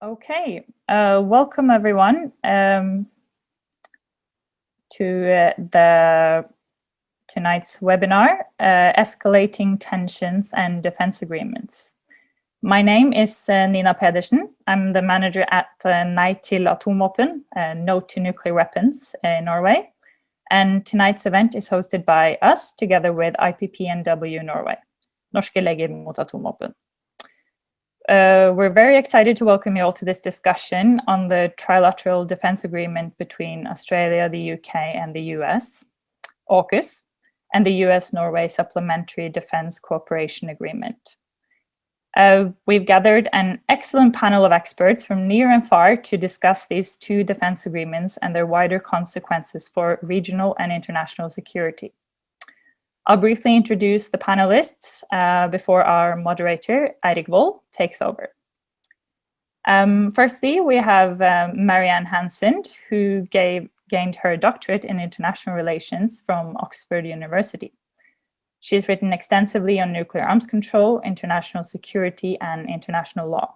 Okay, welcome everyone to tonight's webinar, Escalating Tensions and Defense Agreements. My name is Nina Pedersen. I'm the manager at Nei til atomvåpen, No to Nuclear Weapons in Norway. And tonight's event is hosted by us together with IPPNW Norway, Norske Leger mot Atomvåpen. We're very excited to welcome you all to this discussion on the Trilateral Defense Agreement between Australia, the UK and the US, AUKUS, and the US-Norway Supplementary Defense Cooperation Agreement. We've gathered an excellent panel of experts from near and far to discuss these two defense agreements and their wider consequences for regional and international security. I'll briefly introduce the panelists before our moderator, Eirik Vold, takes over. Firstly, we have Marianne Hansen, who gained her doctorate in international relations from Oxford University. She's written extensively on nuclear arms control, international security, and international law.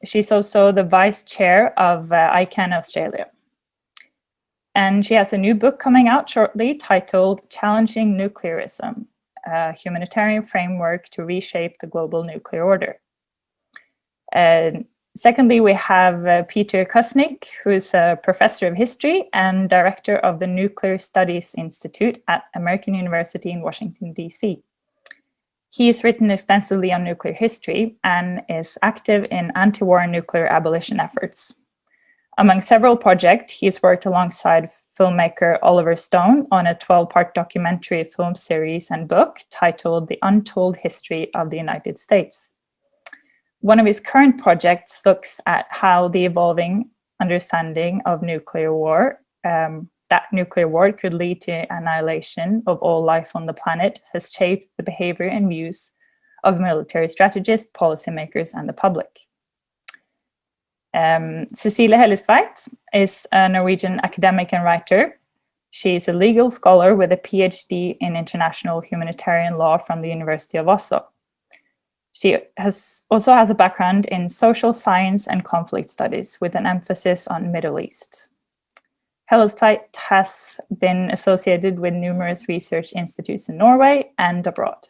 She's also the vice chair of ICANN Australia. And she has a new book coming out shortly titled Challenging Nuclearism, a humanitarian framework to reshape the global nuclear order. Secondly, we have Peter Kusnik, who's a professor of history and director of the Nuclear Studies Institute at American University in Washington, DC. He has written extensively on nuclear history and is active in anti-war nuclear abolition efforts. Among several projects, he's worked alongside filmmaker Oliver Stone on a 12-part documentary film series and book titled The Untold History of the United States. One of his current projects looks at how the evolving understanding of nuclear war, that nuclear war could lead to annihilation of all life on the planet, has shaped the behavior and views of military strategists, policymakers, and the public. CECILIE HELLESTVEIT is a Norwegian academic and writer. She is a legal scholar with a PhD in international humanitarian law from the University of Oslo. She also has a background in social science and conflict studies with an emphasis on Middle East. HELLESTVEIT has been associated with numerous research institutes in Norway and abroad,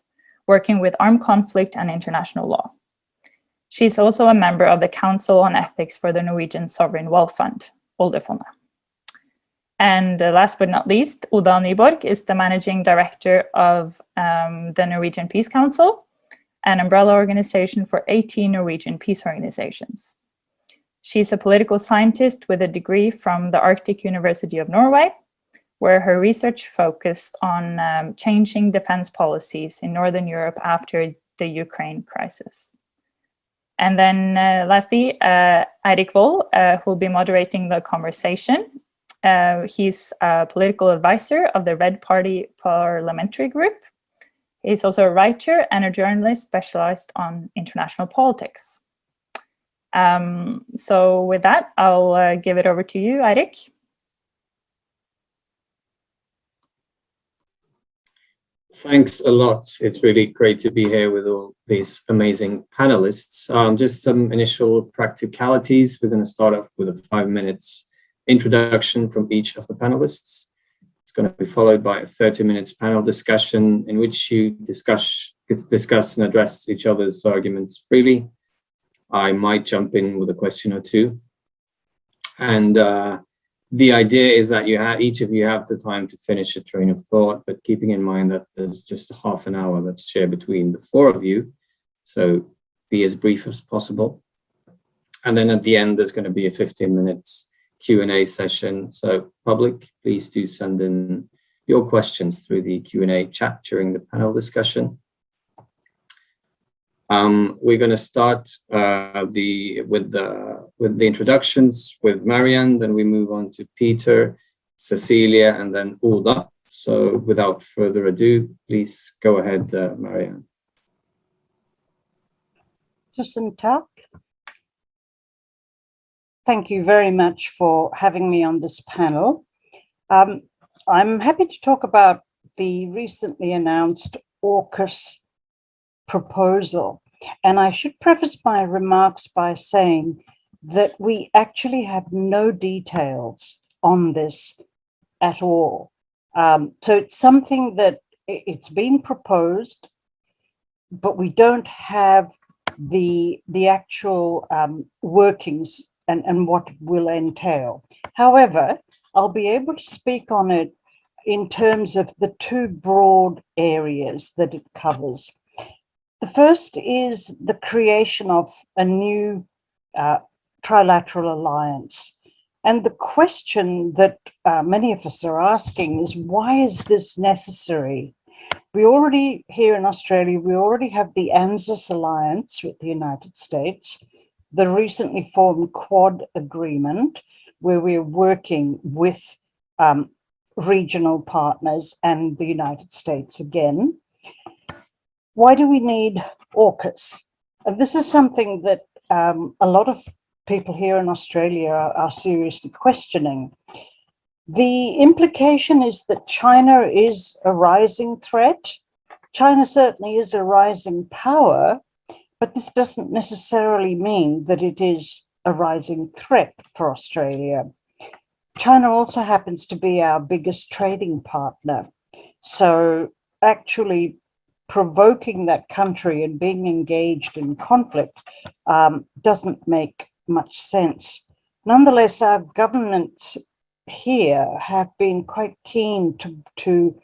working with armed conflict and international law. She's also a member of the Council on Ethics for the Norwegian Sovereign Wealth Fund, Oljefondet. And last but not least, Oda Nyborg is the managing director of the Norwegian Peace Council, an umbrella organization for 18 Norwegian peace organizations. She's a political scientist with a degree from the Arctic University of Norway, where her research focused on changing defense policies in Northern Europe after the Ukraine crisis. And then lastly, Eirik Vold, who will be moderating the conversation. He's a political advisor of the Red Party Parliamentary Group. He's also a writer and a journalist specialized on international politics. So with that, I'll give it over to you, Eirik. Thanks a lot. It's really great to be here with all these amazing panelists. Just some initial practicalities. We're going to start off with a 5 minutes introduction from each of the panelists. It's going to be followed by a 30 minutes panel discussion in which you discuss and address each other's arguments freely. I might jump in with a question or two. And the idea is that each of you have the time to finish a train of thought, but keeping in mind that there's just half an hour that's shared between the four of you. So be as brief as possible. And then at the end, there's going to be a 15 minutes Q&A session. So public, please do send in your questions through the Q&A chat during the panel discussion. We're going to start with the introductions with Marianne, then we move on to Peter, Cecilia, and then Oda. So without further ado, please go ahead, Marianne. Tusen tack. Thank you very much for having me on this panel. I'm happy to talk about the recently announced AUKUS proposal. And I should preface my remarks by saying that we actually have no details on this at all. So it's something that it's been proposed, but we don't have the actual workings and what it will entail. However, I'll be able to speak on it in terms of the two broad areas that it covers. The first is the creation of a new trilateral alliance. And the question that many of us are asking is, why is this necessary? We already, here in Australia, we already have the ANZUS alliance with the United States, the recently formed Quad agreement, where we're working with regional partners and the United States again. Why do we need AUKUS? And this is something that a lot of people here in Australia are seriously questioning. The implication is that China is a rising threat. China certainly is a rising power, but this doesn't necessarily mean that it is a rising threat for Australia. China also happens to be our biggest trading partner. So actually provoking that country and being engaged in conflict doesn't make much sense. Nonetheless, our governments here have been quite keen to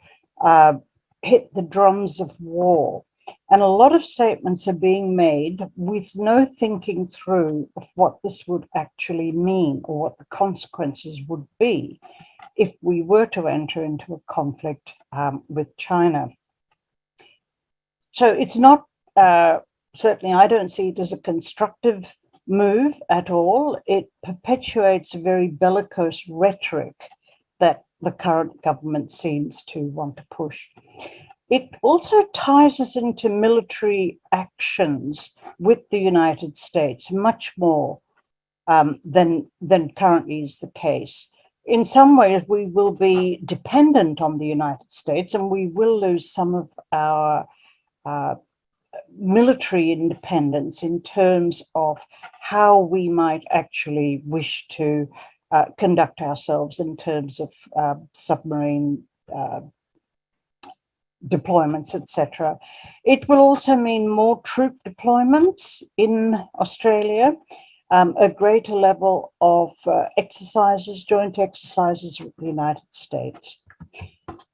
hit the drums of war. And a lot of statements are being made with no thinking through of what this would actually mean or what the consequences would be if we were to enter into a conflict with China. So it's not, certainly I don't see it as a constructive move at all. It perpetuates a very bellicose rhetoric that the current government seems to want to push. It also ties us into military actions with the United States much more than currently is the case. In some ways, we will be dependent on the United States, and we will lose some of our military independence in terms of how we might actually wish to conduct ourselves in terms of submarine deployments, etc. It will also mean more troop deployments in Australia, a greater level of exercises, joint exercises with the United States.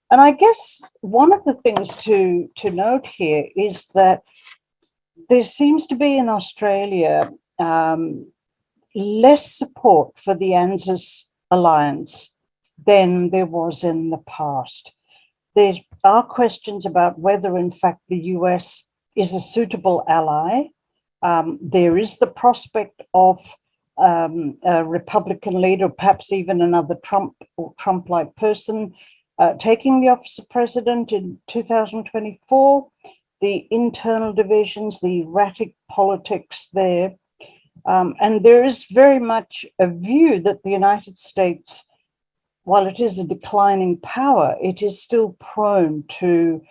And I guess one of the things to note here is that there seems to be in Australia less support for the ANZUS alliance than there was in the past. There are questions about whether, in fact, the US is a suitable ally. There is the prospect of a Republican leader, perhaps even another Trump or Trump-like person, taking the office of president in 2024, the internal divisions, the erratic politics there. And there is very much a view that the United States, while it is a declining power, it is still prone to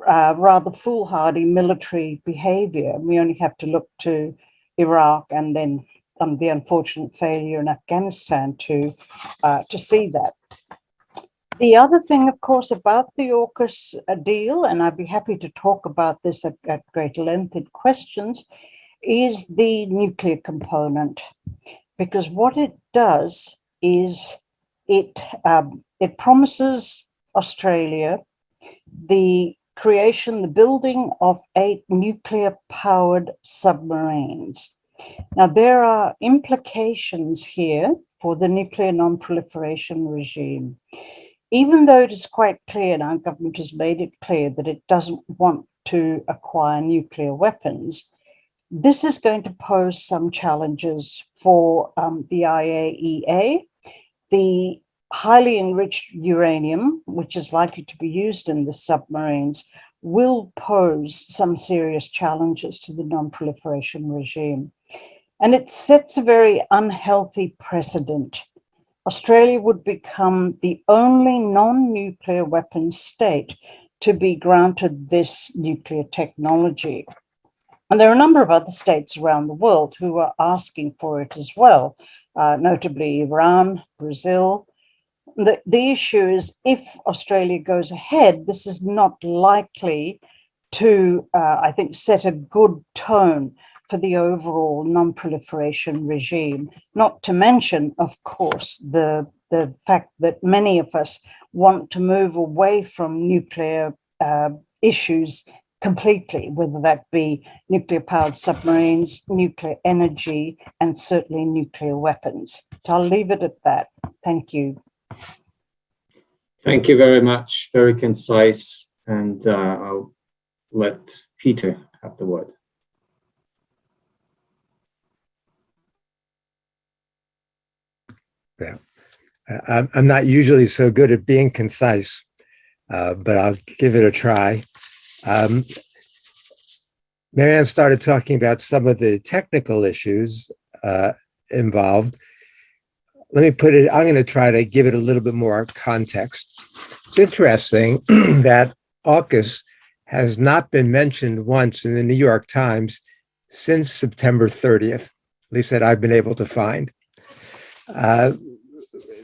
rather foolhardy military behavior. We only have to look to Iraq and then the unfortunate failure in Afghanistan to see that. The other thing, of course, about the AUKUS deal, and I'd be happy to talk about this at great length in questions, is the nuclear component. Because what it does is it promises Australia the creation, the building of 8 nuclear-powered submarines. Now, there are implications here for the nuclear non-proliferation regime. Even though it is quite clear, and our government has made it clear that it doesn't want to acquire nuclear weapons, this is going to pose some challenges for the IAEA. The highly enriched uranium, which is likely to be used in the submarines, will pose some serious challenges to the non-proliferation regime. And it sets a very unhealthy precedent. Australia would become the only non-nuclear weapons state to be granted this nuclear technology. And there are a number of other states around the world who are asking for it as well, notably Iran, Brazil. The issue is, if Australia goes ahead, this is not likely to, I think, set a good tone for the overall non-proliferation regime, not to mention, of course, the fact that many of us want to move away from nuclear issues completely, whether that be nuclear-powered submarines, nuclear energy, and certainly nuclear weapons. So I'll leave it at that. Thank you. Thank you very much. Very concise. And I'll let Peter have the word. Yeah, I'm not usually so good at being concise, but I'll give it a try. Marianne started talking about some of the technical issues involved. Let me put it, I'm going to try to give it a little bit more context. It's interesting that AUKUS has not been mentioned once in the New York Times since September 30th, at least that I've been able to find.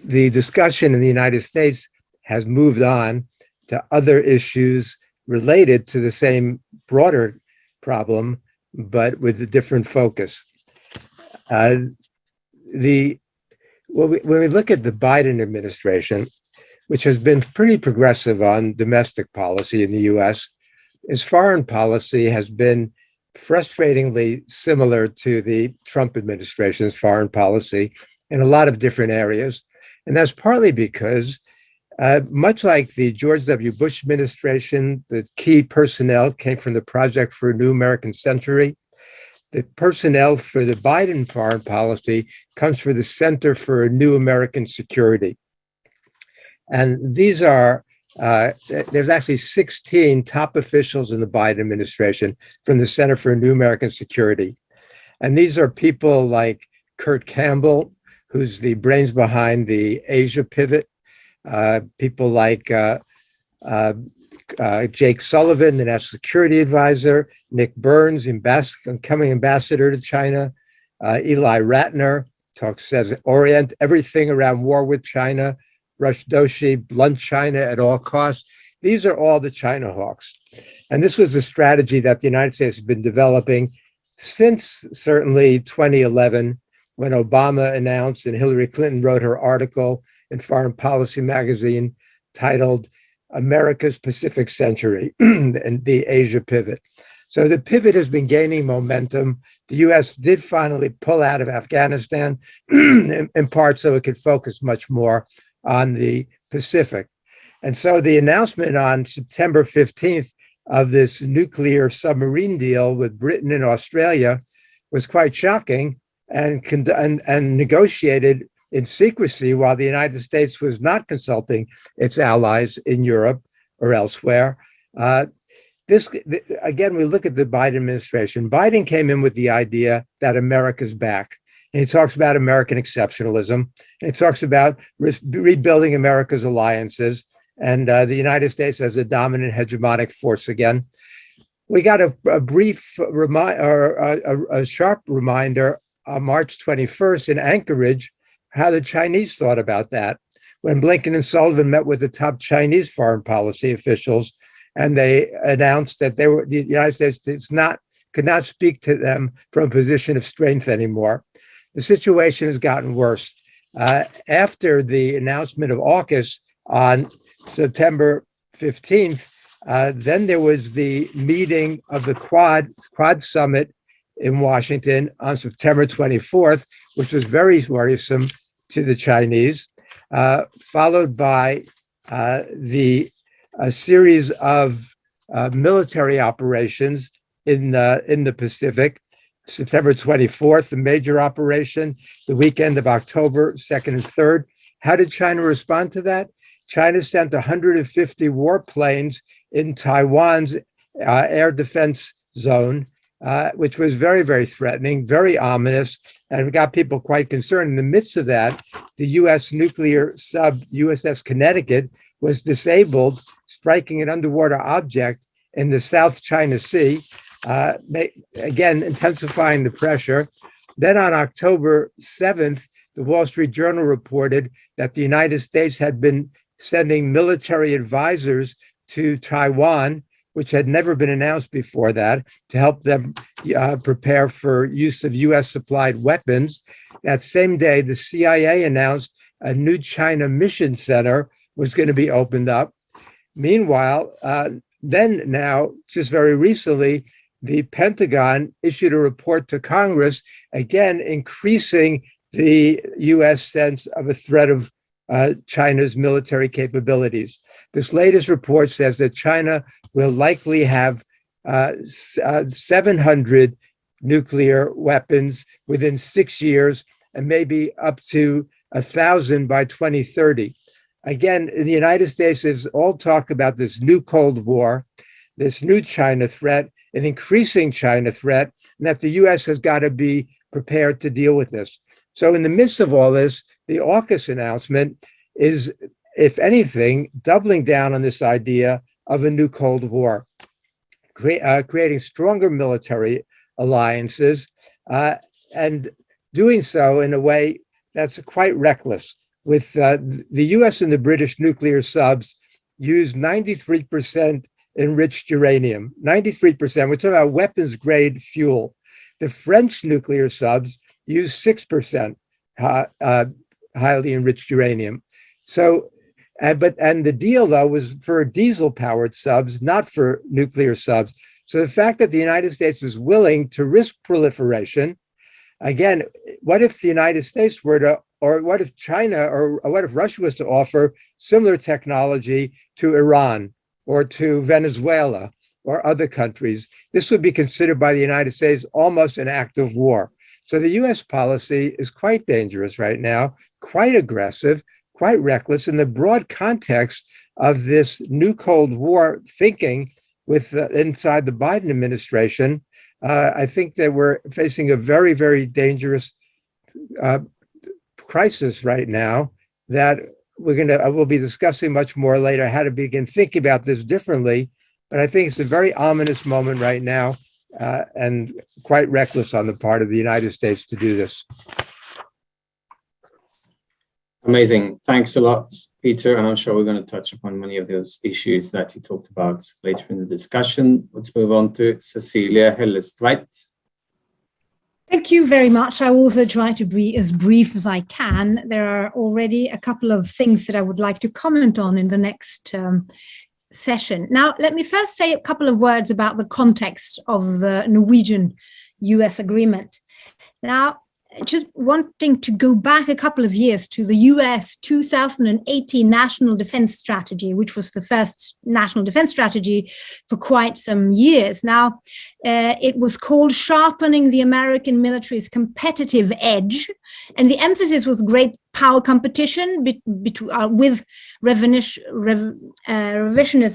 The discussion in the United States has moved on to other issues related to the same broader problem, but with a different focus. When we look at the Biden administration, which has been pretty progressive on domestic policy in the US, its foreign policy has been frustratingly similar to the Trump administration's foreign policy in a lot of different areas. And that's partly because, much like the George W. Bush administration, the key personnel came from the Project for a New American Century. The personnel for the Biden foreign policy comes from the Center for a New American Security. And these are, there's actually 16 top officials in the Biden administration from the Center for a New American Security. And these are people like Kurt Campbell, who's the brains behind the Asia pivot, people like Jake Sullivan, the national security advisor, Nick Burns, incoming ambassador to China, Eli Ratner, says orient everything around war with China, Rush Doshi, blunt China at all costs. These are all the China hawks. And this was a strategy that the United States has been developing since certainly 2011, when Obama announced and Hillary Clinton wrote her article in Foreign Policy magazine titled America's Pacific Century and the Asia Pivot. So the pivot has been gaining momentum. The US did finally pull out of Afghanistan in part so it could focus much more on the Pacific. And so the announcement on September 15th of this nuclear submarine deal with Britain and Australia was quite shocking and negotiated in secrecy while the United States was not consulting its allies in Europe or elsewhere. Again, we look at the Biden administration. Biden came in with the idea that America's back. And he talks about American exceptionalism. And he talks about rebuilding America's alliances and the United States as a dominant hegemonic force again. We got a brief reminder, a sharp reminder on March 21st in Anchorage, how the Chinese thought about that. When Blinken and Sullivan met with the top Chinese foreign policy officials, and they announced that the United States could not speak to them from a position of strength anymore. The situation has gotten worse. After the announcement of AUKUS on September 15th, then there was the meeting of the Quad Summit in Washington on September 24th, which was very worrisome to the Chinese, followed by a series of military operations in the Pacific. September 24th, the major operation, the weekend of October 2nd and 3rd. How did China respond to that? China sent 150 warplanes in Taiwan's air defense zone, which was very, very threatening, very ominous, and got people quite concerned. In the midst of that, the U.S. nuclear sub USS Connecticut was disabled, striking an underwater object in the South China Sea. again, intensifying the pressure. Then on October 7th, the Wall Street Journal reported that the United States had been sending military advisors to Taiwan, which had never been announced before that, to help them prepare for use of US supplied weapons. That same day, the CIA announced a new China mission center was going to be opened up. Meanwhile, then now, just very recently, the Pentagon issued a report to Congress, again, increasing the US sense of a threat of China's military capabilities. This latest report says that China will likely have 700 nuclear weapons within 6 years and maybe up to 1,000 by 2030. Again, the United States is all talk about this new Cold War, this new China threat, an increasing China threat, and that the US has got to be prepared to deal with this. So in the midst of all this, the AUKUS announcement is, if anything, doubling down on this idea of a new Cold War, creating stronger military alliances, and doing so in a way that's quite reckless. With the US and the British nuclear subs use 93% enriched uranium, 93%. We're talking about weapons grade fuel. The French nuclear subs use 6% highly enriched uranium. So, and the deal though was for diesel powered subs, not for nuclear subs. So the fact that the United States is willing to risk proliferation, again, what if the United States were to, or what if China, or what if Russia was to offer similar technology to Iran or to Venezuela or other countries? This would be considered by the United States almost an act of war. So the US policy is quite dangerous right now, quite aggressive, quite reckless in the broad context of this new Cold War thinking with inside the Biden administration. I think that we're facing a very, very dangerous crisis right now that we'll be discussing much more later, how to begin thinking about this differently. But I think it's a very ominous moment right now, and quite reckless on the part of the United States to do this. Amazing. Thanks a lot, Peter. And I'm sure we're going to touch upon many of those issues that you talked about later in the discussion. Let's move on to CECILIE HELLESTVEIT. Thank you very much. I will also try to be as brief as I can. There are already a couple of things that I would like to comment on in the next session. Now, let me first say a couple of words about the context of the Norwegian-US agreement. Now, just wanting to go back a couple of years to the US 2018 National Defense Strategy, which was the first national defense strategy for quite some years. Now, it was called Sharpening the American Military's Competitive Edge, and the emphasis was great power competition with revisionist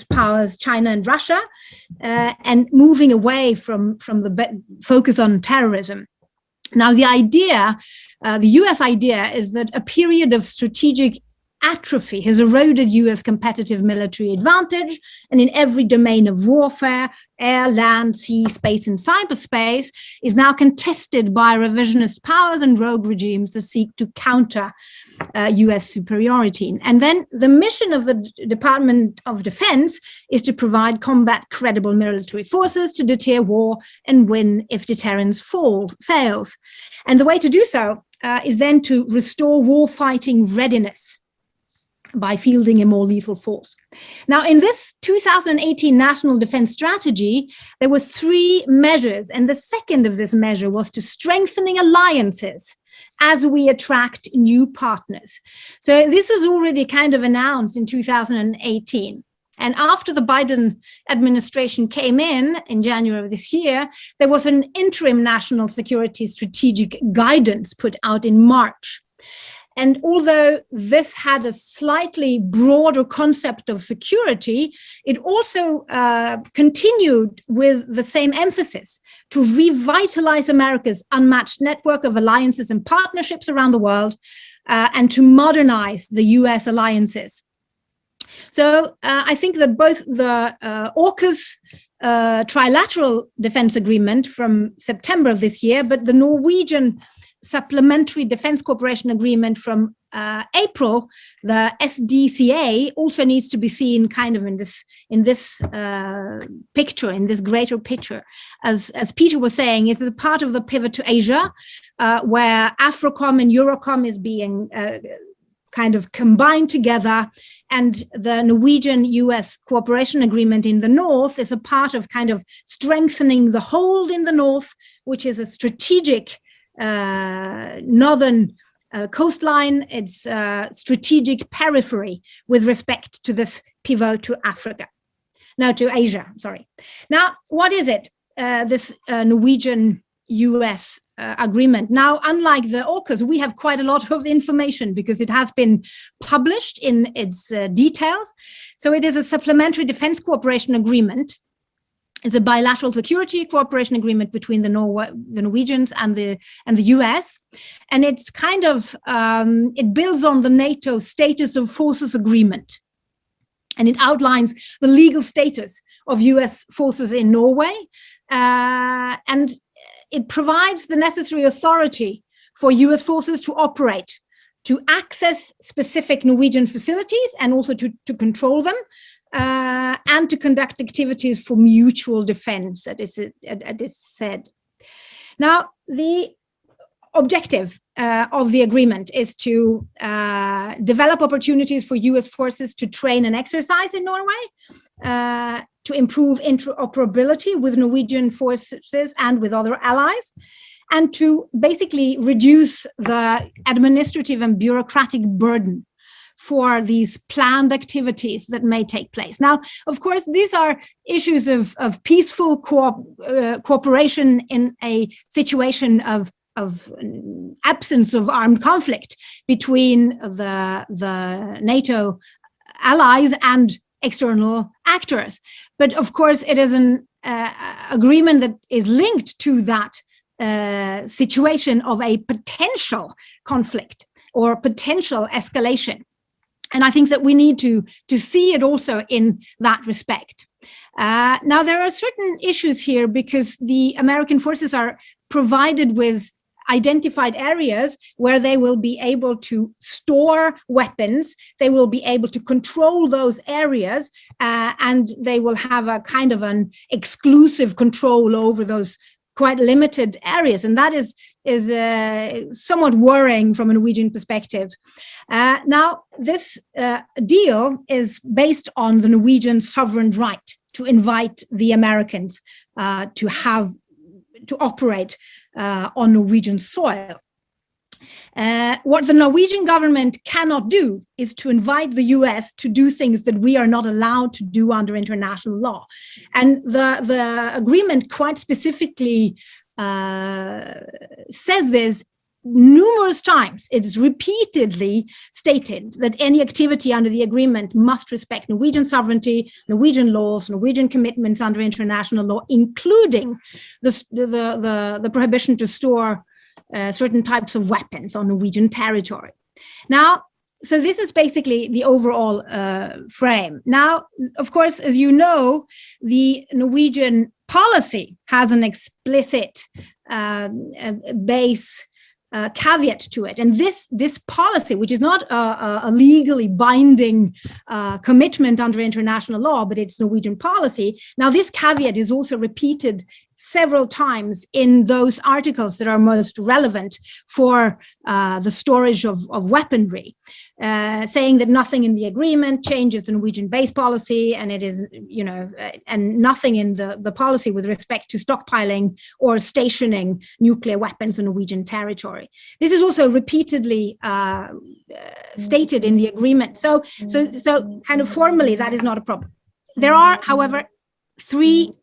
powers, China and Russia, and moving away from the focus on terrorism. Now, the idea, the US idea is that a period of strategic atrophy has eroded US competitive military advantage, and in every domain of warfare, air, land, sea, space, and cyberspace, is now contested by revisionist powers and rogue regimes that seek to counter US superiority. And then the mission of the Department of Defense is to provide combat credible military forces to deter war and win if deterrence fails. And the way to do so is then to restore warfighting readiness by fielding a more lethal force. Now, in this 2018 National Defense Strategy, there were 3 measures, and the second of this measure was to strengthening alliances as we attract new partners. So this was already kind of announced in 2018. And after the Biden administration came in January of this year, there was an interim national security strategic guidance put out in March. And although this had a slightly broader concept of security, it also continued with the same emphasis to revitalize America's unmatched network of alliances and partnerships around the world, and to modernize the US alliances. So I think that both the AUKUS trilateral defense agreement from September of this year, but the Norwegian Supplementary Defense Cooperation Agreement from April, the SDCA, also needs to be seen kind of in this picture, in this greater picture. As Peter was saying, it's a part of the pivot to Asia, where AFRICOM and EUROCOM is being kind of combined together, and the Norwegian-US cooperation agreement in the north is a part of kind of strengthening the hold in the north, which is a strategic northern coastline. It's a strategic periphery with respect to this pivot to Africa. No, to Asia, sorry. Now, what is it, this Norwegian-US agreement? Now, unlike the AUKUS, we have quite a lot of information because it has been published in its details. So it is a supplementary defense cooperation agreement. It's a bilateral security cooperation agreement between the Norwegians and the US, and it's kind of it builds on the NATO status of forces agreement, and it outlines the legal status of US forces in Norway, and it provides the necessary authority for US forces to operate, to access specific Norwegian facilities and also to control them, and to conduct activities for mutual defense, as is said. Now, the objective of the agreement is to develop opportunities for US forces to train and exercise in Norway, to improve interoperability with Norwegian forces and with other allies, and to basically reduce the administrative and bureaucratic burden for these planned activities that may take place. Now, of course, these are issues of peaceful cooperation in a situation of absence of armed conflict between the NATO allies and external actors. But of course, it is an agreement that is linked to that situation of a potential conflict or potential escalation. And I think that we need to see it also in that respect. Now, there are certain issues here because the American forces are provided with identified areas where they will be able to store weapons, they will be able to control those areas, and they will have a kind of an exclusive control over those quite limited areas, and that is somewhat worrying from a Norwegian perspective. Now, this deal is based on the Norwegian sovereign right to invite the Americans to operate on Norwegian soil. What the Norwegian government cannot do is to invite the US to do things that we are not allowed to do under international law. And the agreement quite specifically says this numerous times. It is repeatedly stated that any activity under the agreement must respect Norwegian sovereignty, Norwegian laws, Norwegian commitments under international law, including the prohibition to store certain types of weapons on Norwegian territory. Now, so this is basically the overall frame. Now, of course, as you know, the Norwegian policy has an explicit base caveat to it. And this policy, which is not a legally binding commitment under international law, but it's Norwegian policy. Now, this caveat is also repeated several times in those articles that are most relevant for the storage of weaponry, saying that nothing in the agreement changes the Norwegian base policy, and it is, and nothing in the policy with respect to stockpiling or stationing nuclear weapons on Norwegian territory. This is also repeatedly stated in the agreement. So kind of formally, that is not a problem. There are, however, three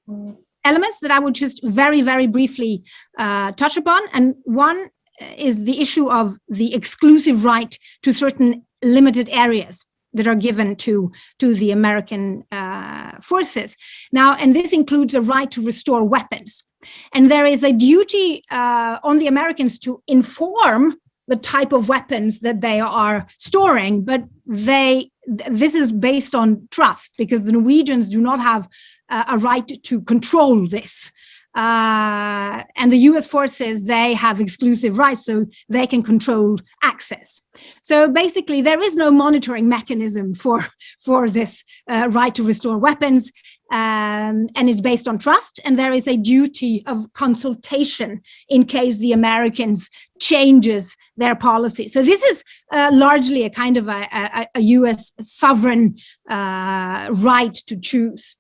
elements that I would just very, very briefly touch upon. And one is the issue of the exclusive right to certain limited areas that are given to the American forces. Now, and this includes a right to restore weapons. And there is a duty on the Americans to inform the type of weapons that they are storing, but this is based on trust, because the Norwegians do not have a right to control this. And the US forces, they have exclusive rights, so they can control access. So basically, there is no monitoring mechanism for this right to restore weapons, and it's based on trust, and there is a duty of consultation in case the Americans changes their policy. So this is largely a kind of a US sovereign right to choose.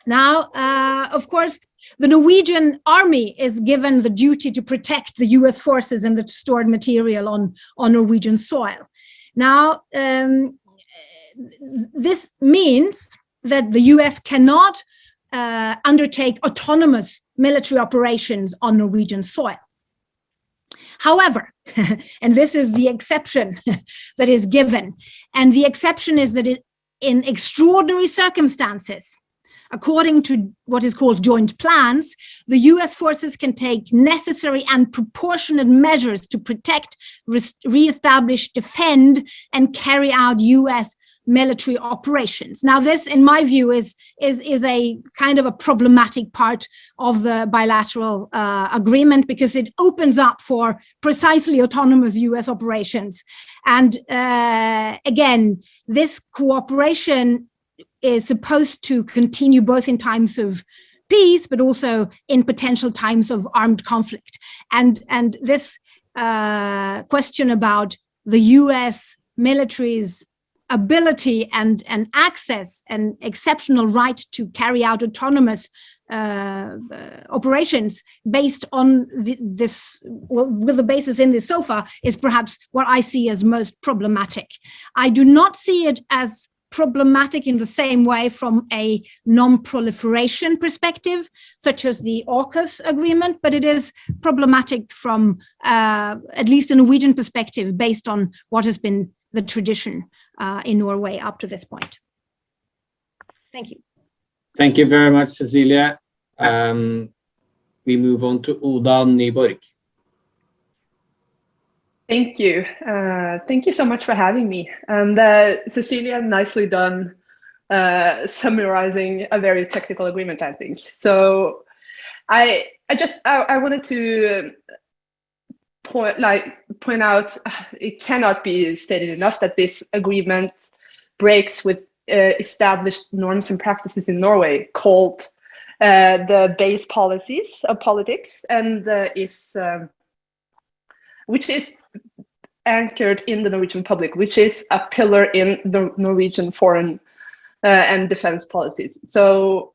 Now, of course, the Norwegian army is given the duty to protect the US forces and the stored material on Norwegian soil. Now, this means that the US cannot undertake autonomous military operations on Norwegian soil. However, and this is the exception that is given, and the exception is that in extraordinary circumstances, according to what is called joint plans, the US forces can take necessary and proportionate measures to protect, re-establish, defend, and carry out US military operations. Now, this, in my view, is a kind of a problematic part of the bilateral agreement, because it opens up for precisely autonomous US operations. And again, this cooperation is supposed to continue both in times of peace, but also in potential times of armed conflict. And this question about the US military's ability and access and exceptional right to carry out autonomous operations based on this, well, with the basis in this so far, is perhaps what I see as most problematic. I do not see it as problematic in the same way from a non-proliferation perspective, such as the AUKUS agreement, but it is problematic from at least a Norwegian perspective, based on what has been the tradition in Norway up to this point. Thank you. Thank you very much, Cecilia. We move on to Oda Nyborg. Thank you. Thank you so much for having me. And Cecilia, nicely done summarizing a very technical agreement, I think. So I wanted to point out, it cannot be stated enough that this agreement breaks with established norms and practices in Norway, called the base policies of politics, and which is anchored in the Norwegian Republic, which is a pillar in the Norwegian foreign and defense policies. So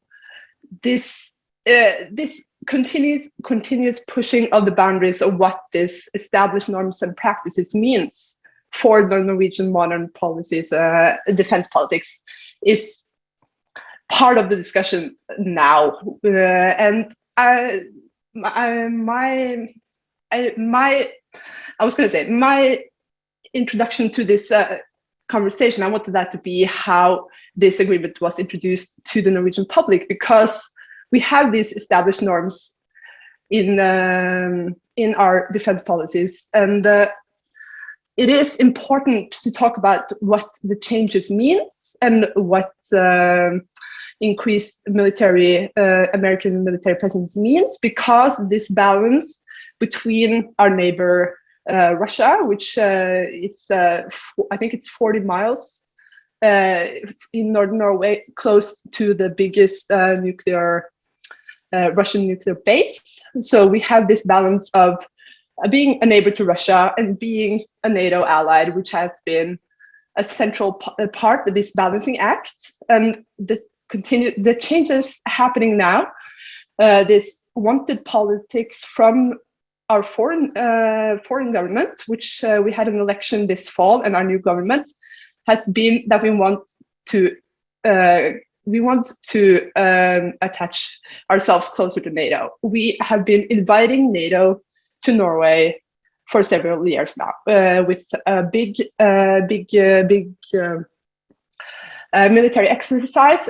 this continuous pushing of the boundaries of what this established norms and practices means for the Norwegian modern policies, defense politics, is part of the discussion now. And my introduction to this conversation, I wanted that to be how this agreement was introduced to the Norwegian public, because we have these established norms in our defense policies, and it is important to talk about what the changes means and what increased military American military presence means, because this balance between our neighbor Russia, which is I think it's 40 miles in northern Norway, close to the biggest Russian nuclear base. So we have this balance of being a neighbor to Russia and being a NATO ally, which has been a central part of this balancing act. And the changes happening now, this wanted politics from our foreign government, which we had an election this fall, and our new government has been that we want to attach ourselves closer to NATO. We have been inviting NATO to Norway for several years now, with a big military exercise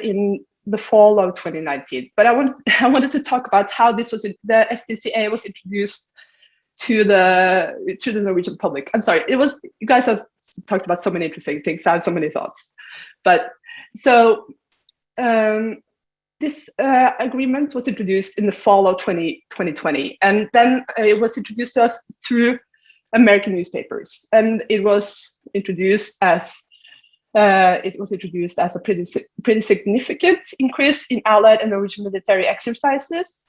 in the fall of 2019. But I wanted to talk about how this was, the SDCA was introduced to the Norwegian public. I'm sorry, you guys have talked about so many interesting things. I have so many thoughts, but so this agreement was introduced in the fall of 2020, and then it was introduced to us through American newspapers, and it was introduced as a pretty significant increase in Allied and Norwegian military exercises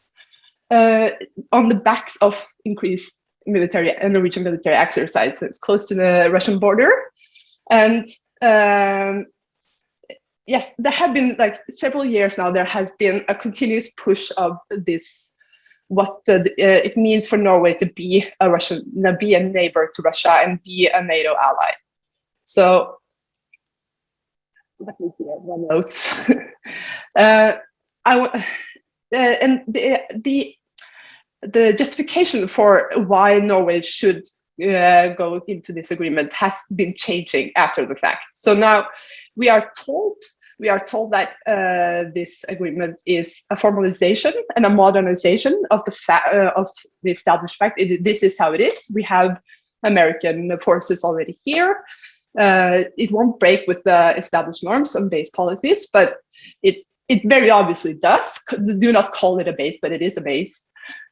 on the backs of increased military and Norwegian military exercises close to the Russian border. And yes, there have been like several years now, there has been a continuous push of this, what it means for Norway to be a neighbor to Russia and be a NATO ally. So let me see my notes. And the justification for why Norway should go into this agreement has been changing after the fact. So now we are told that this agreement is a formalization and a modernization of the established fact. This is how it is. We have American forces already here. It won't break with the established norms and base policies, but it very obviously does. Do not call it a base, but it is a base.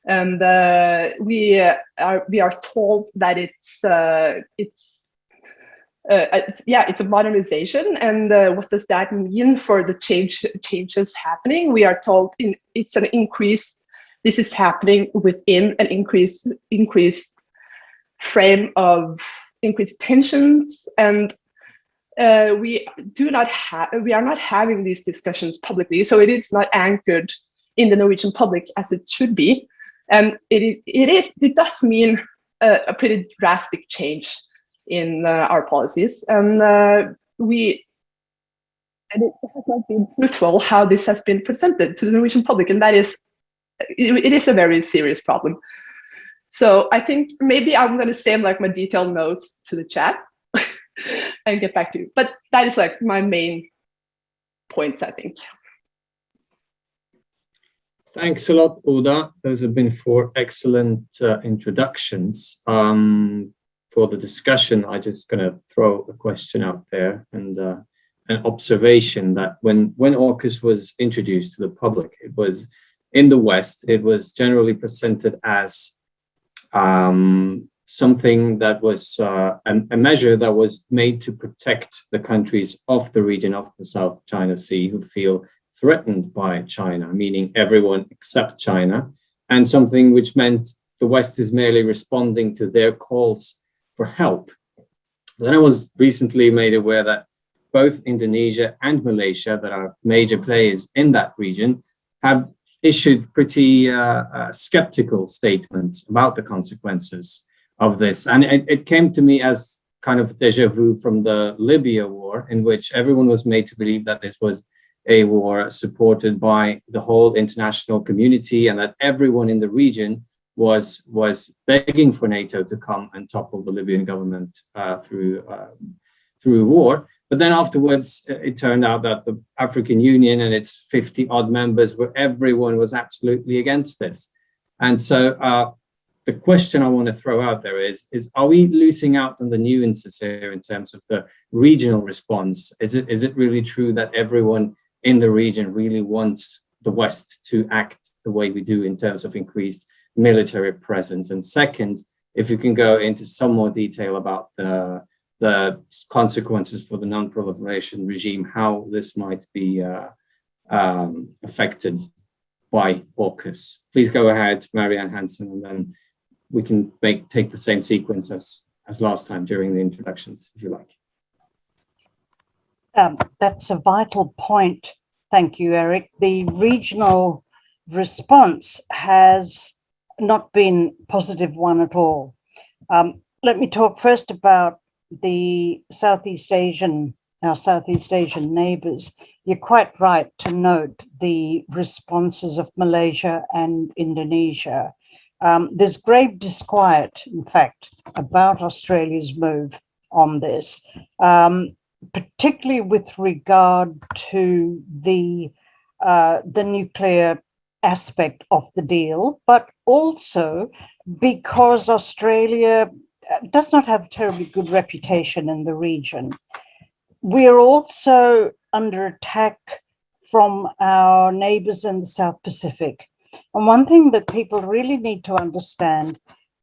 And we are told that it's a modernization. And what does that mean for the changes happening? We are told it's an increase. This is happening within an increased frame of increased tensions, and we are not having these discussions publicly, so it is not anchored in the Norwegian public as it should be, and it does mean a pretty drastic change in our policies, and it has not been truthful how this has been presented to the Norwegian public, and it is a very serious problem. So I think maybe I'm going to save like my detailed notes to the chat and get back to you. But that is like my main points, I think. Thanks a lot, Oda. Those have been 4 excellent introductions. For the discussion, I'm just going to throw a question out there and an observation that when AUKUS was introduced to the public, it was in the West, it was generally presented as something that was a measure that was made to protect the countries of the region of the South China Sea who feel threatened by China, meaning everyone except China, and something which meant the West is merely responding to their calls for help. Then I was recently made aware that both Indonesia and Malaysia, that are major players in that region, have issued pretty skeptical statements about the consequences of this. And it came to me as kind of deja vu from the Libya war, in which everyone was made to believe that this was a war supported by the whole international community and that everyone in the region was begging for NATO to come and topple the Libyan government through war. But then afterwards, it turned out that the African Union and its 50-odd members, everyone was absolutely against this. And so the question I want to throw out there is are we losing out on the nuances here in terms of the regional response? Is it really true that everyone in the region really wants the West to act the way we do in terms of increased military presence? And second, if you can go into some more detail about the consequences for the non-proliferation regime, how this might be affected by AUKUS. Please go ahead, Marianne Hansen, and then we can take the same sequence as last time during the introductions, if you like. That's a vital point. Thank you, Eric. The regional response has not been a positive one at all. Let me talk first about the Southeast Asian neighbours. You're quite right to note the responses of Malaysia and Indonesia. There's grave disquiet, in fact, about Australia's move on this, particularly with regard to the nuclear aspect of the deal, but also because Australia does not have a terribly good reputation in the region. We are also under attack from our neighbors in the South Pacific. And one thing that people really need to understand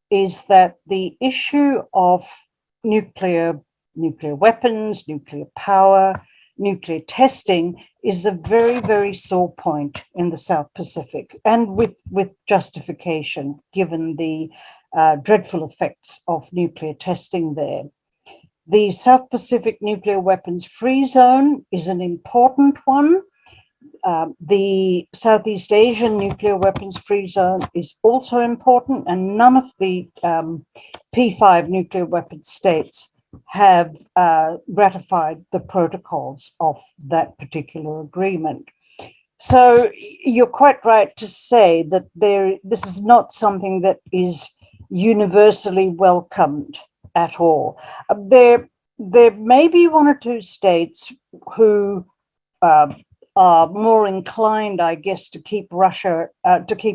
is that the issue of nuclear weapons, nuclear power, nuclear testing is a very, very sore point in the South Pacific, and with justification, given the dreadful effects of nuclear testing there. The South Pacific Nuclear Weapons Free Zone is an important one. The Southeast Asian Nuclear Weapons Free Zone is also important, and none of the P5 nuclear weapons states have ratified the protocols of that particular agreement. So you're quite right to say that this is not something that is universally welcomed at all. There may be one or two states who are more inclined, I guess, to keep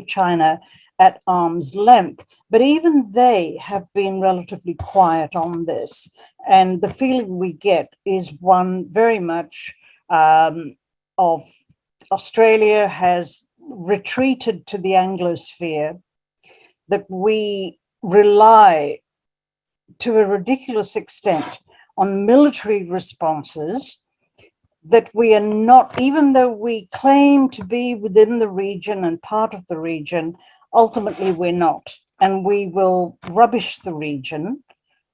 China at arm's length, but even they have been relatively quiet on this. And the feeling we get is one very much of Australia has retreated to the Anglosphere, that we rely to a ridiculous extent on military responses, that we are not, even though we claim to be within the region and part of the region, ultimately we're not. And we will rubbish the region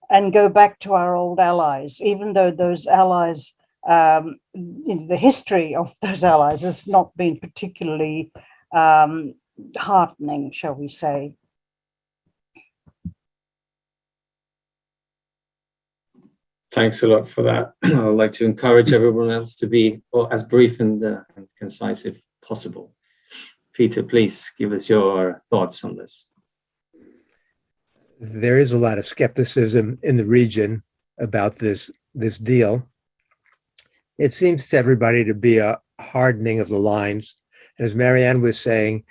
and go back to our old allies, even though those allies, the history of those allies has not been particularly heartening, shall we say. Thanks a lot for that. I'd like to encourage everyone else to be as brief and concise if possible. Peter, please give us your thoughts on this. There is a lot of skepticism in the region about this deal. It seems to everybody to be a hardening of the lines. As Marianne was saying,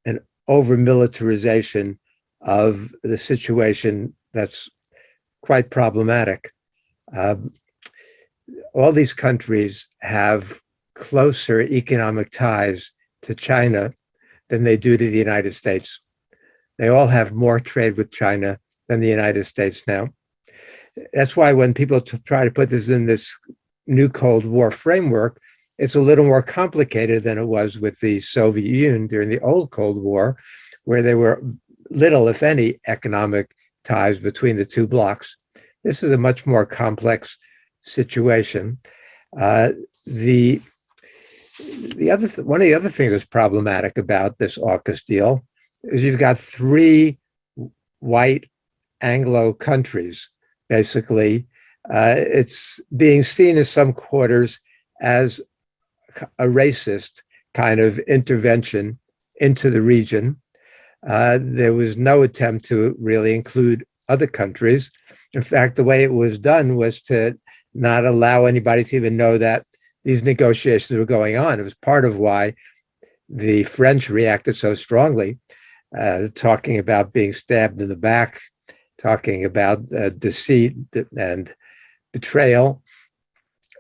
an over-militarization of the situation that's quite problematic. All these countries have closer economic ties to China than they do to the United States. They all have more trade with China than the United States now. That's why when people try to put this in this new Cold War framework, it's a little more complicated than it was with the Soviet Union during the old Cold War, where there were little, if any, economic ties between the two blocs. This is a much more complex situation. One of the other things that's problematic about this AUKUS deal is you've got three white Anglo countries, basically. It's being seen in some quarters as a racist kind of intervention into the region. There was no attempt to really include other countries. In fact, the way it was done was to not allow anybody to even know that these negotiations were going on. It was part of why the French reacted so strongly, talking about being stabbed in the back, talking about deceit and betrayal.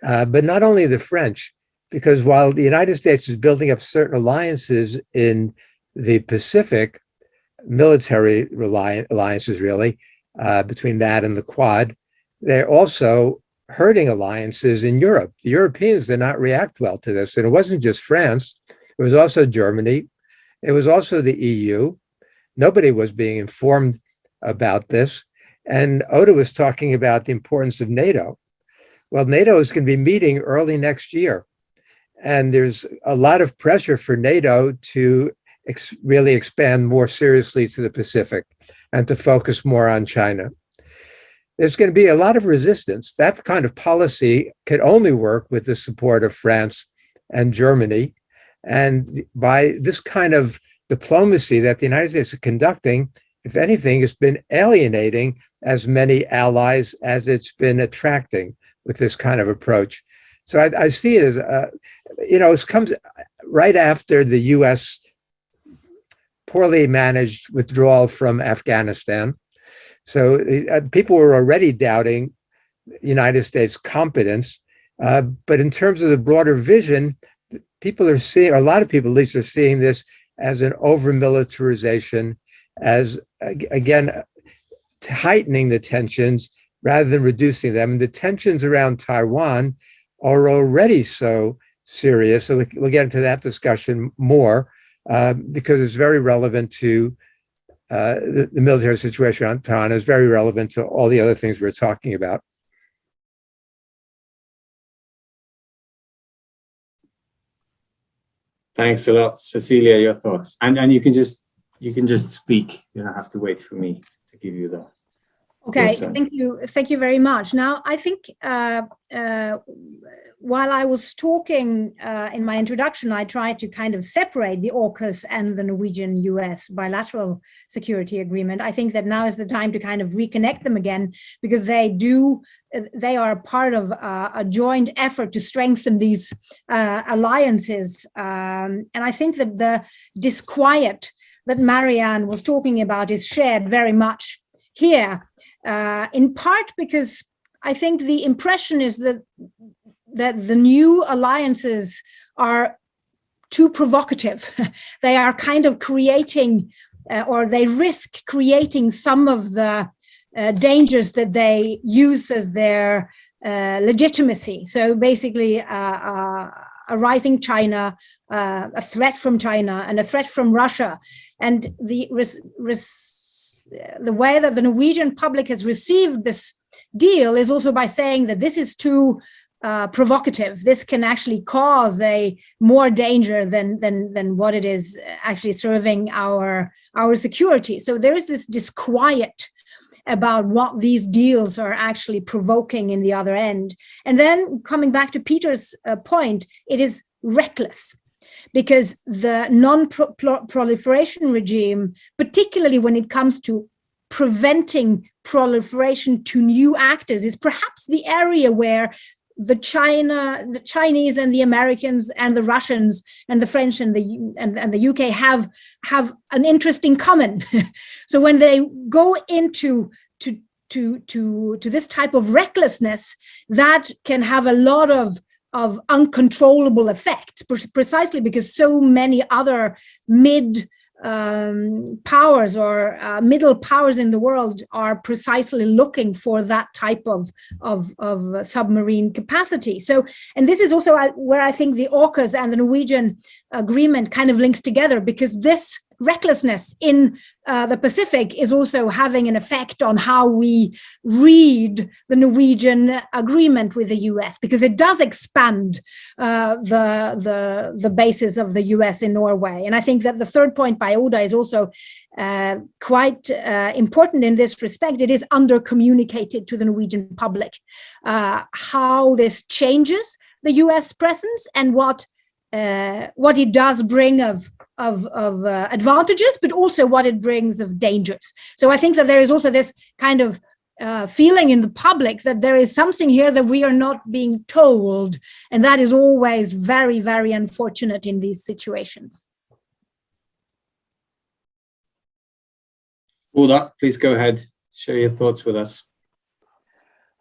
But not only the French, because while the United States is building up certain alliances in the Pacific, military alliances really, between that and the Quad, they're also hurting alliances in Europe. The Europeans did not react well to this. And it wasn't just France, it was also Germany, it was also the EU. Nobody was being informed about this. And Oda was talking about the importance of NATO. Well, NATO is going to be meeting early next year. And there's a lot of pressure for NATO to really expand more seriously to the Pacific and to focus more on China. There's going to be a lot of resistance. That kind of policy could only work with the support of France and Germany. And by this kind of diplomacy that the United States is conducting, if anything, it's been alienating as many allies as it's been attracting with this kind of approach. So I see it as, it comes right after the US poorly managed withdrawal from Afghanistan. So people were already doubting the United States' competence. But in terms of the broader vision, people are seeing, or a lot of people at least are seeing this as an over-militarization, as, again, heightening the tensions rather than reducing them. And the tensions around Taiwan are already so serious. So we'll get into that discussion more because it's very relevant to the military situation on Taiwan. Is very relevant to all the other things we're talking about. Thanks a lot, Cecilia. Your thoughts, and you can just speak. You don't have to wait for me to give you the. Okay, thank you very much. Now, I think while I was talking in my introduction, I tried to kind of separate the AUKUS and the Norwegian-US bilateral security agreement. I think that now is the time to kind of reconnect them again, because they are part of a joint effort to strengthen these alliances. And I think that the disquiet that Marianne was talking about is shared very much here. In part because I think the impression is that the new alliances are too provocative. They are kind of creating, or they risk creating some of the dangers that they use as their legitimacy. So basically a rising China, a threat from China and a threat from Russia. And the way that the Norwegian public has received this deal is also by saying that this is too provocative. This can actually cause a more danger than what it is actually serving our security. So there is this disquiet about what these deals are actually provoking in the other end. And then coming back to Peter's point, it is reckless. Because the non-proliferation regime, particularly when it comes to preventing proliferation to new actors, is perhaps the area where the Chinese and the Americans and the Russians and the French and the UK have an interest in common. So when they go into this type of recklessness, that can have a lot of uncontrollable effect, precisely because so many other mid powers or middle powers in the world are precisely looking for that type of submarine capacity. So, and this is also where I think the AUKUS and the Norwegian agreement kind of links together, because this recklessness in the Pacific is also having an effect on how we read the Norwegian agreement with the US, because it does expand the bases of the US in Norway. And I think that the third point by Oda is also quite important in this respect. It is under-communicated to the Norwegian public how this changes the US presence and what it does bring of advantages, but also what it brings of dangers. So I think that there is also this kind of feeling in the public that there is something here that we are not being told, and that is always very, very unfortunate in these situations. Oda, please go ahead, share your thoughts with us.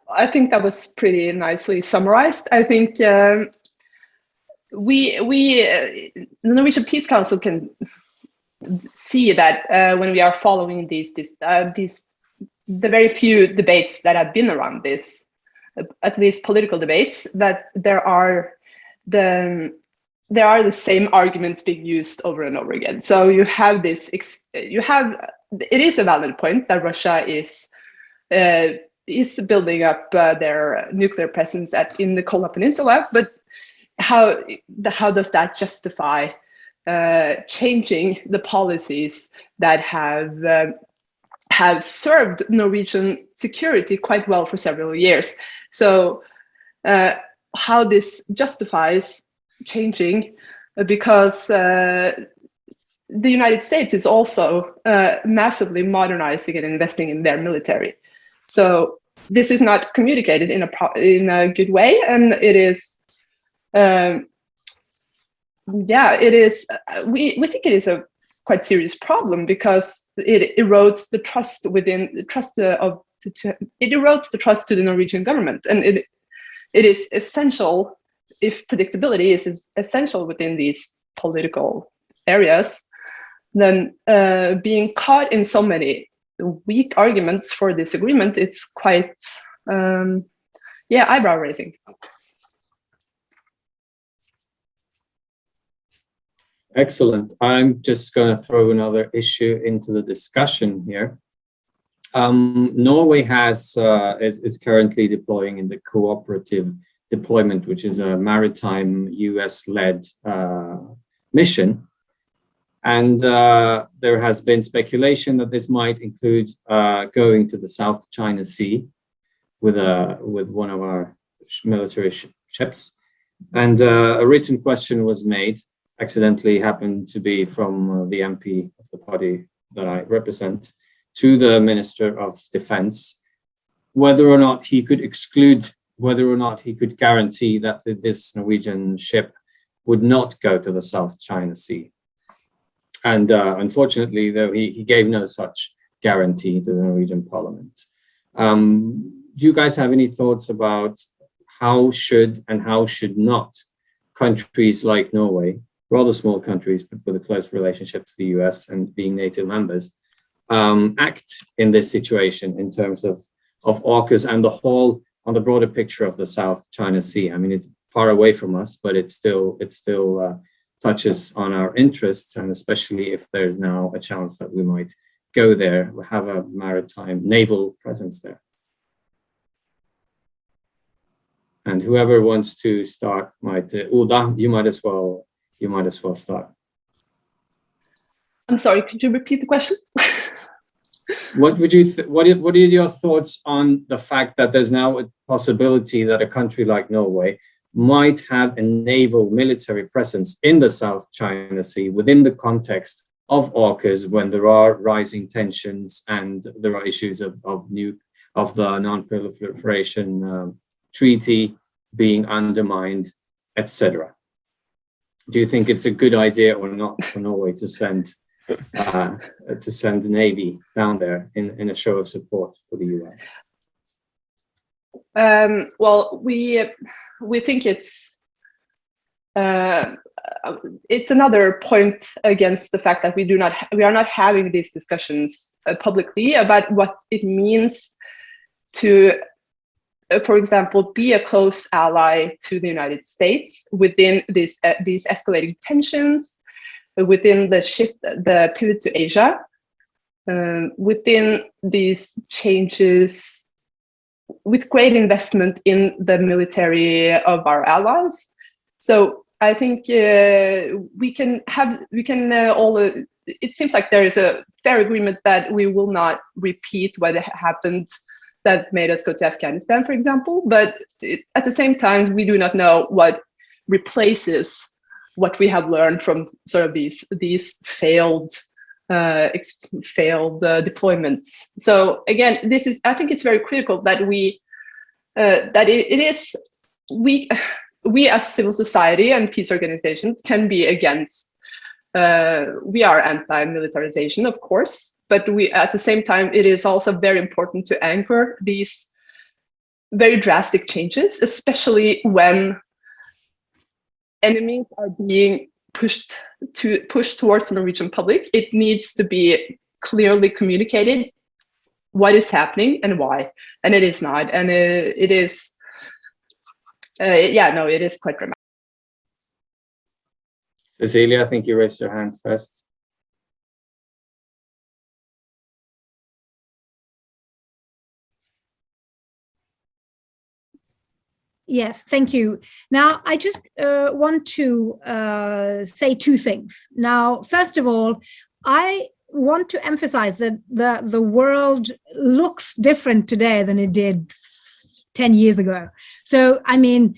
I think that was pretty nicely summarized. I think the Norwegian Peace Council can see that when we are following the very few debates that have been around this, at least political debates, that there are the same arguments being used over and over again. So you have this, it is a valid point that Russia is building up their nuclear presence in the Kola Peninsula, but how does that justify changing the policies that have served Norwegian security quite well for several years? So how this justifies changing, because the United States is also massively modernizing and investing in their military. So this is not communicated in a good way, and it is. It is. We think it is a quite serious problem, because it erodes the trust it erodes the trust to the Norwegian government, and it is essential if predictability is essential within these political areas, then being caught in so many weak arguments for this agreement, it's quite, eyebrow raising. Excellent. I'm just going to throw another issue into the discussion here. Norway is currently deploying in the cooperative deployment, which is a maritime US-led mission. And there has been speculation that this might include going to the South China Sea with one of our military ships. And a written question was made, accidentally happened to be from the MP of the party that I represent, to the Minister of Defense, whether or not he could guarantee that this Norwegian ship would not go to the South China Sea. And unfortunately, though, he gave no such guarantee to the Norwegian Parliament. Do you guys have any thoughts about how should and how should not countries like Norway, rather small countries, but with a close relationship to the US and being NATO members, act in this situation in terms of AUKUS and on the broader picture of the South China Sea? I mean, it's far away from us, but it still touches on our interests, and especially if there's now a chance that we might go there, have a maritime naval presence there. And whoever wants to start might, Oda, you might as well start. I'm sorry, could you repeat the question? What are your thoughts on the fact that there's now a possibility that a country like Norway might have a naval military presence in the South China Sea within the context of AUKUS, when there are rising tensions and there are issues of the non-proliferation treaty being undermined, etc.? Do you think it's a good idea or not for Norway to send the Navy down there in a show of support for the US? Well, we think it's another point against the fact that we are not having these discussions publicly about what it means to, for example, be a close ally to the United States within these escalating tensions, within the pivot to Asia, within these changes, with great investment in the military of our allies. So I think we can all. It seems like there is a fair agreement that we will not repeat what happened that made us go to Afghanistan, for example. But at the same time, we do not know what replaces what we have learned from sort of these failed deployments. So again, I think it's very critical that we as civil society and peace organizations can be against. We are anti-militarization, of course, but at the same time, it is also very important to anchor these very drastic changes, especially when enemies are being pushed towards the Norwegian public. It needs to be clearly communicated what is happening and why, and it is not, and it is quite dramatic. Cecilia, I think you raised your hand first. Yes, thank you. Now, I just want to say two things. Now, first of all, I want to emphasize that the world looks different today than it did 10 years ago. So, I mean,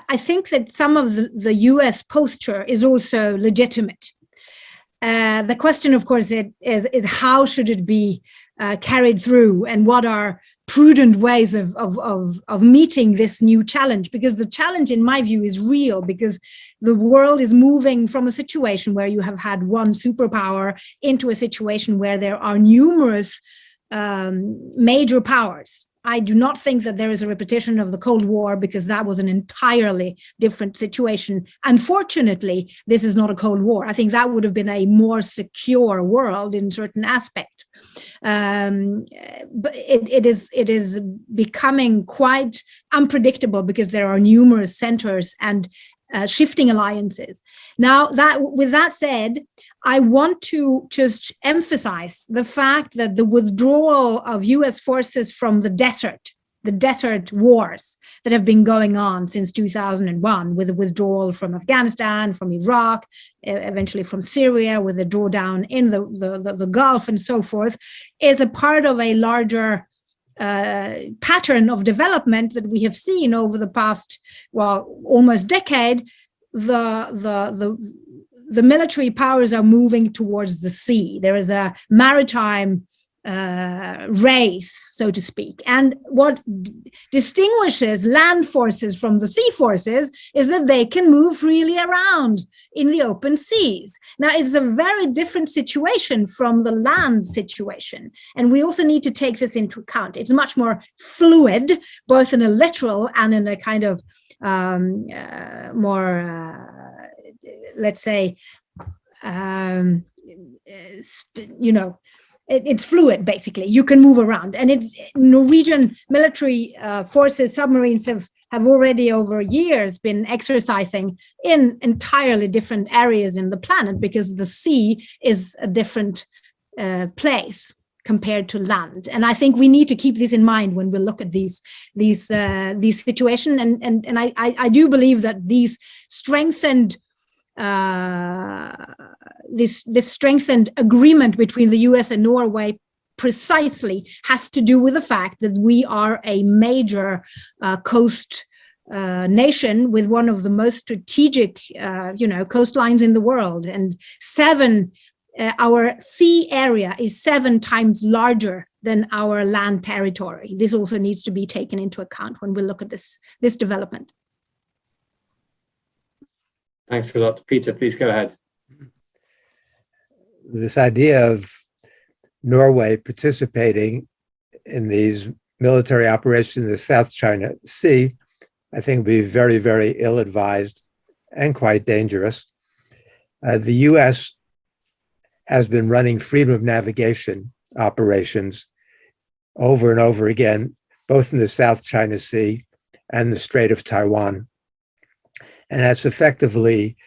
I think that some of the US posture is also legitimate. The question, of course, is how should it be carried through, and what are prudent ways of meeting this new challenge? Because the challenge, in my view, is real, because the world is moving from a situation where you have had one superpower into a situation where there are numerous major powers. I do not think that there is a repetition of the Cold War, because that was an entirely different situation. Unfortunately, this is not a Cold War. I think that would have been a more secure world in certain aspects. But it is becoming quite unpredictable, because there are numerous centers and shifting alliances. Now, with that said, I want to just emphasize the fact that the withdrawal of US forces from the desert wars that have been going on since 2001, with the withdrawal from Afghanistan, from Iraq, eventually from Syria, with the drawdown in the Gulf and so forth, is a part of a larger pattern of development that we have seen over the past, well, almost decade. The military powers are moving towards the sea. There is a maritime race, so to speak. And what distinguishes land forces from the sea forces is that they can move freely around in the open seas. Now, it's a very different situation from the land situation. And we also need to take this into account. It's much more fluid, both in a literal and in a kind of more, let's say, it's fluid, basically. You can move around. And it's Norwegian military forces, submarines have already over years been exercising in entirely different areas in the planet, because the sea is a different place compared to land. And I think we need to keep this in mind when we look at these situations. And I do believe that these strengthened this strengthened agreement between the US and Norway precisely has to do with the fact that we are a major coast nation with one of the most strategic coastlines in the world, and our sea area is 7 times larger than our land territory. This also needs to be taken into account when we look at this development. Thanks a lot. Peter, please go ahead. This idea of Norway participating in these military operations in the South China Sea, I think would be very, very ill-advised and quite dangerous. The US has been running freedom of navigation operations over and over again, both in the South China Sea and the Strait of Taiwan. And that's effectively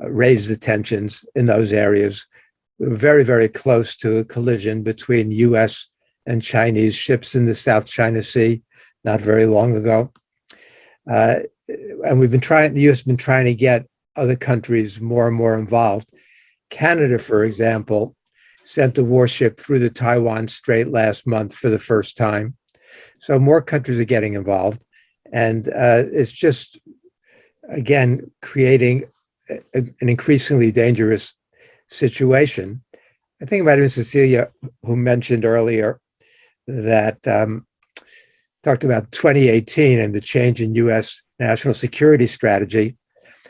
raised the tensions in those areas. We were very, very close to a collision between US and Chinese ships in the South China Sea not very long ago. And the US has been trying to get other countries more and more involved. Canada, for example, sent a warship through the Taiwan Strait last month for the first time. So more countries are getting involved. And it's just, again, creating an increasingly dangerous situation. I think about even Cecilia, who mentioned earlier that talked about 2018 and the change in US national security strategy.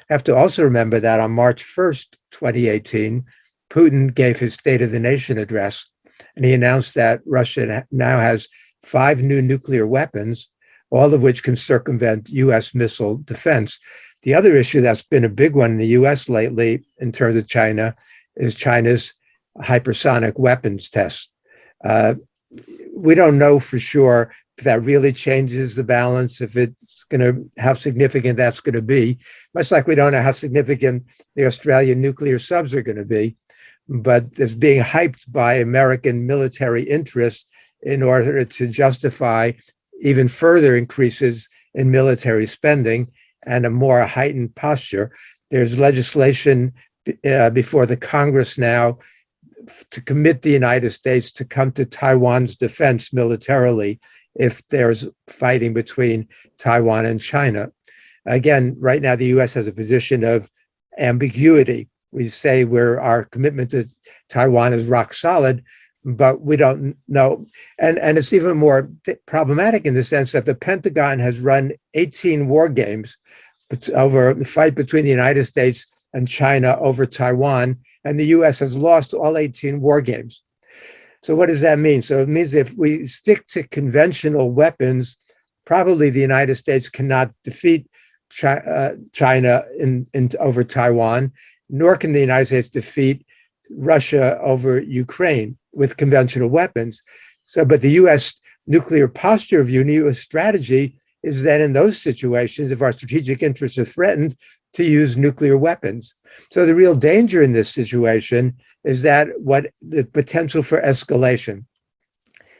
I have to also remember that on March 1st, 2018, Putin gave his State of the Nation address, and he announced that Russia now has 5 new nuclear weapons, all of which can circumvent US missile defense. The other issue that's been a big one in the US lately in terms of China is China's hypersonic weapons tests. We don't know for sure if that really changes the balance, if it's going to, how significant that's going to be, much like we don't know how significant the Australian nuclear subs are going to be, but it's being hyped by American military interest in order to justify even further increases in military spending and a more heightened posture. There's legislation before the Congress now to commit the United States to come to Taiwan's defense militarily if there's fighting between Taiwan and China. Again, right now, the US has a position of ambiguity. We say our commitment to Taiwan is rock solid, but we don't know. And it's even more problematic in the sense that the Pentagon has run 18 war games over the fight between the United States and China over Taiwan, and the US has lost all 18 war games. So what does that mean? So it means if we stick to conventional weapons, probably the United States cannot defeat China over Taiwan, nor can the United States defeat Russia over Ukraine with conventional weapons. So, but the U.S. nuclear posture view, U.S. strategy is then in those situations, if our strategic interests are threatened, to use nuclear weapons. So the real danger in this situation is that what the potential for escalation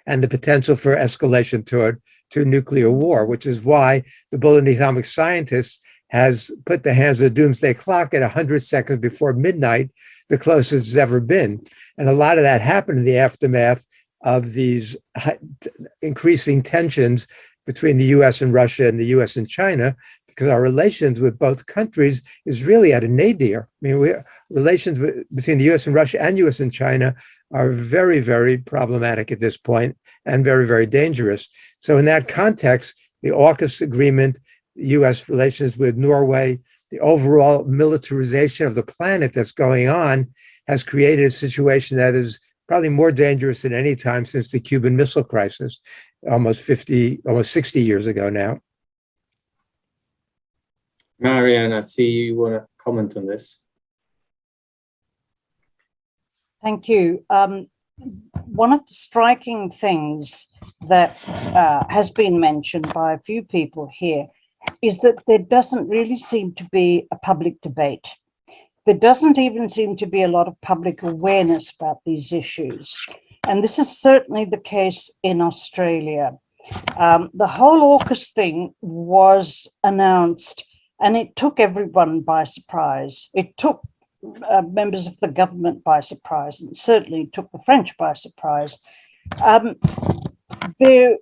and the potential for escalation to nuclear war, which is why the Bulletin of Atomic Scientists has put the hands of the doomsday clock at 100 seconds before midnight, the closest it's ever been. And a lot of that happened in the aftermath of these increasing tensions between the US and Russia and the US and China, because our relations with both countries is really at a nadir. I mean, relations between the US and Russia and US and China are very, very problematic at this point and very, very dangerous. So in that context, the AUKUS agreement, US relations with Norway, the overall militarization of the planet that's going on has created a situation that is probably more dangerous than any time since the Cuban Missile Crisis, almost 60 years ago now. Marianne, I see you want to comment on this. Thank you. One of the striking things that has been mentioned by a few people here is that there doesn't really seem to be a public debate. There doesn't even seem to be a lot of public awareness about these issues. And this is certainly the case in Australia. The whole AUKUS thing was announced and it took everyone by surprise. It took members of the government by surprise, and certainly took the French by surprise. There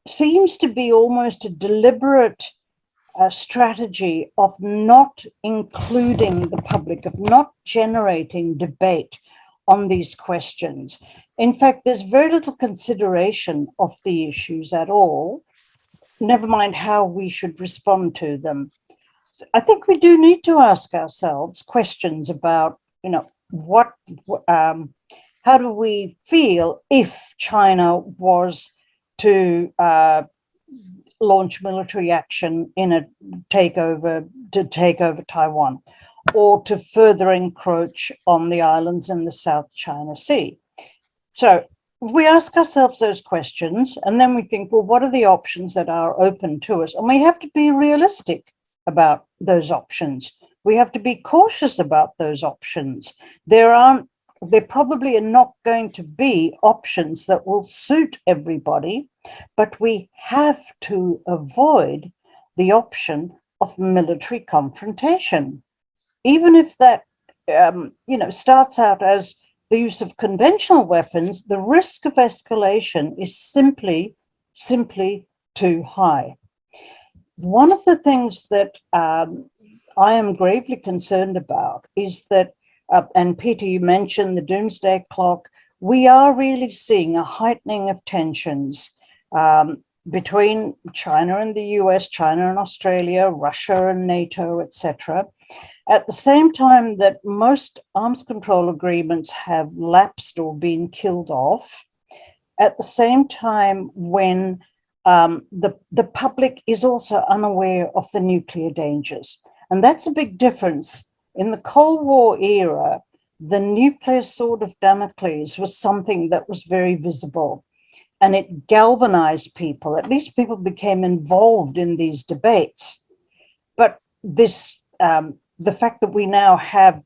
seems to be almost a deliberate strategy of not including the public, of not generating debate on these questions. In fact, there's very little consideration of the issues at all, never mind how we should respond to them. I think we do need to ask ourselves questions about, how do we feel if China was to launch military action in a takeover Taiwan, or to further encroach on the islands in the South China Sea. So we ask ourselves those questions, and then we think, well, what are the options that are open to us? And we have to be realistic about those options. We have to be cautious about those options. There probably are not going to be options that will suit everybody, but we have to avoid the option of military confrontation. Even if that, starts out as the use of conventional weapons, the risk of escalation is simply too high. One of the things that I am gravely concerned about is that, and Peter, you mentioned the doomsday clock, we are really seeing a heightening of tensions between China and the US, China and Australia, Russia and Nato, etc. At the same time that most arms control agreements have lapsed or been killed off, at the same time when the public is also unaware of the nuclear dangers. And that's a big difference. In the Cold War era, the nuclear sword of Damocles was something that was very visible, and it galvanized people. At least people became involved in these debates. But this, the fact that we now have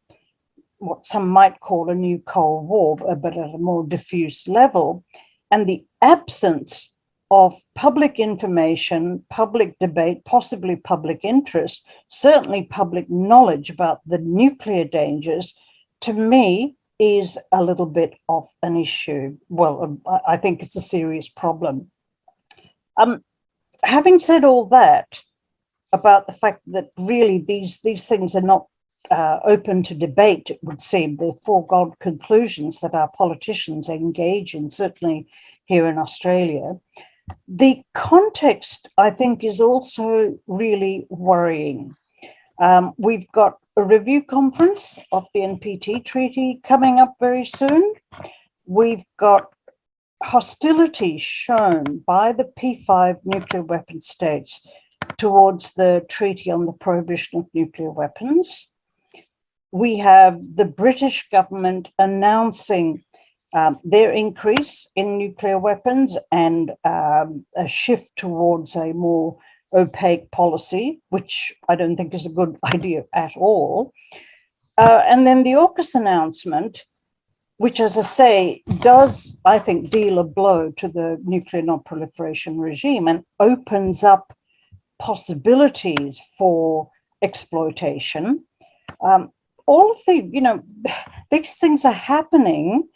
what some might call a new Cold War, but at a more diffuse level, and the absence of public information, public debate, possibly public interest, certainly public knowledge about the nuclear dangers, to me is a little bit of an issue. Well, I think it's a serious problem. Having said all that about the fact that really these things are not open to debate, it would seem, they're foregone conclusions that our politicians engage in, certainly here in Australia. The context, I think, is also really worrying. We've got a review conference of the NPT treaty coming up very soon. We've got hostility shown by the P5 nuclear weapon states towards the Treaty on the Prohibition of Nuclear Weapons. We have the British government announcing their increase in nuclear weapons and a shift towards a more opaque policy, which I don't think is a good idea at all. And then the AUKUS announcement, which, as I say, does, I think, deal a blow to the nuclear non-proliferation regime and opens up possibilities for exploitation. All of the, these things are happening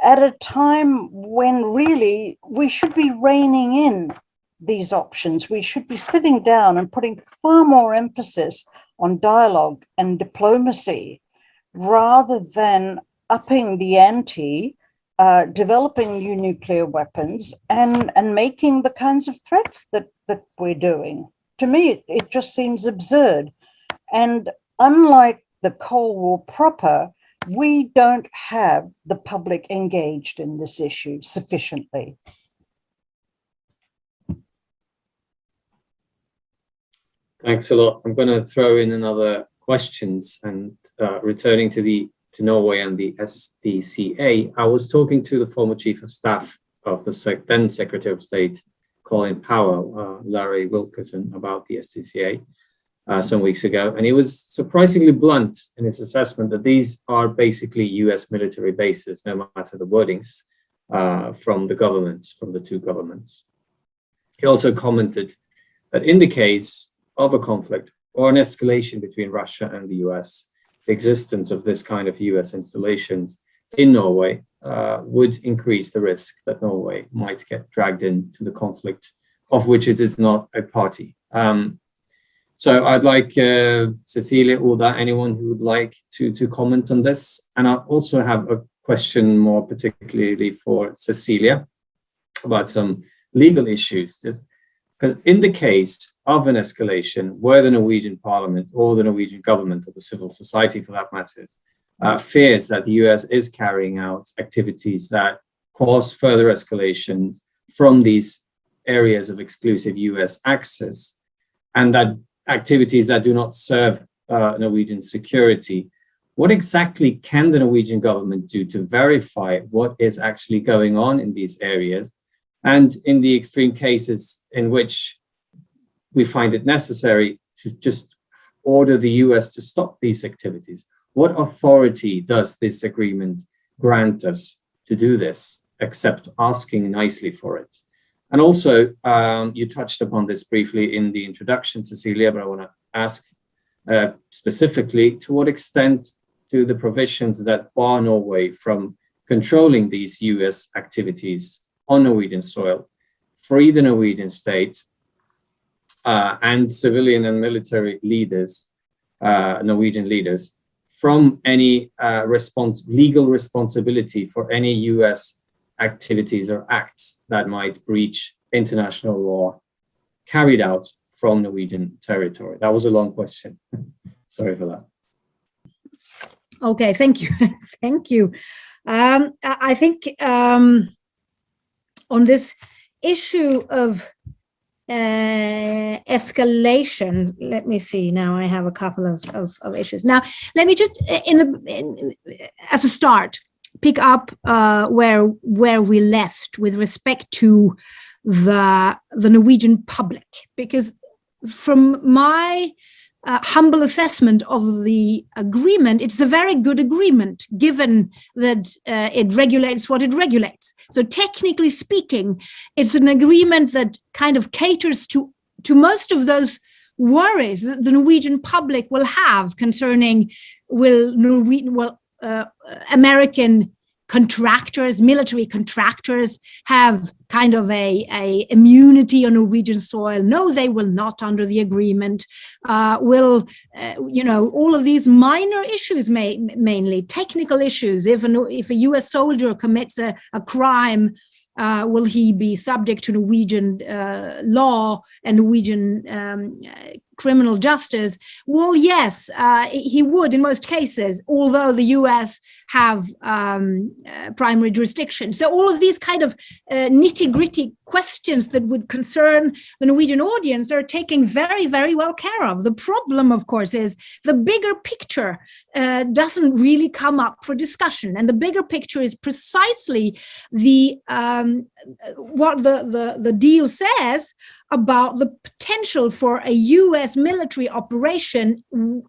at a time when really we should be reining in these options. We should be sitting down and putting far more emphasis on dialogue and diplomacy rather than upping the ante, developing new nuclear weapons and making the kinds of threats that we're doing. To me, it just seems absurd. And unlike the Cold War proper, we don't have the public engaged in this issue sufficiently. Thanks a lot. I'm going to throw in another questions and returning to Norway and the SDCA. I was talking to the former Chief of Staff of the then Secretary of State, Colin Powell, Larry Wilkerson, about the SDCA some weeks ago, and he was surprisingly blunt in his assessment that these are basically US military bases, no matter the wordings from the governments, from the two governments. He also commented that in the case of a conflict or an escalation between Russia and the US, the existence of this kind of US installations in Norway would increase the risk that Norway might get dragged into the conflict of which it is not a party. So I'd like CECILIE, Oda, anyone who would like to comment on this. And I also have a question more particularly for CECILIE about some legal issues. Just because in the case of an escalation where the Norwegian Parliament or the Norwegian government or the civil society for that matter fears that the US is carrying out activities that cause further escalations from these areas of exclusive US access, and that activities that do not serve Norwegian security, what exactly can the Norwegian government do to verify what is actually going on in these areas? And in the extreme cases in which we find it necessary to just order the US to stop these activities, what authority does this agreement grant us to do this, except asking nicely for it? And also, you touched upon this briefly in the introduction, CECILIE, but I want to ask specifically, to what extent do the provisions that bar Norway from controlling these US activities on Norwegian soil free the Norwegian state and civilian and military leaders, Norwegian leaders, from any legal responsibility for any US activities or acts that might breach international law carried out from Norwegian territory? That was a long question. Sorry for that. Okay, thank you. Thank you. I think on this issue of escalation, let me see, now I have a couple of issues. Now, let me just, as a start, pick up where we left with respect to the Norwegian public, because from my humble assessment of the agreement, it's a very good agreement, given that it regulates what it regulates. So technically speaking, it's an agreement that kind of caters to most of those worries that the Norwegian public will have concerning American contractors, military contractors, have kind of a immunity on Norwegian soil. No, they will not under the agreement. All of these minor issues, mainly technical issues. If a US soldier commits a crime, will he be subject to Norwegian law and Norwegian criminal justice, well, yes, he would in most cases, although the US have primary jurisdiction. So all of these kind of nitty-gritty questions that would concern the Norwegian audience are taken very, very well care of. The problem, of course, is the bigger picture doesn't really come up for discussion. And the bigger picture is precisely the what the deal says about the potential for a US military operation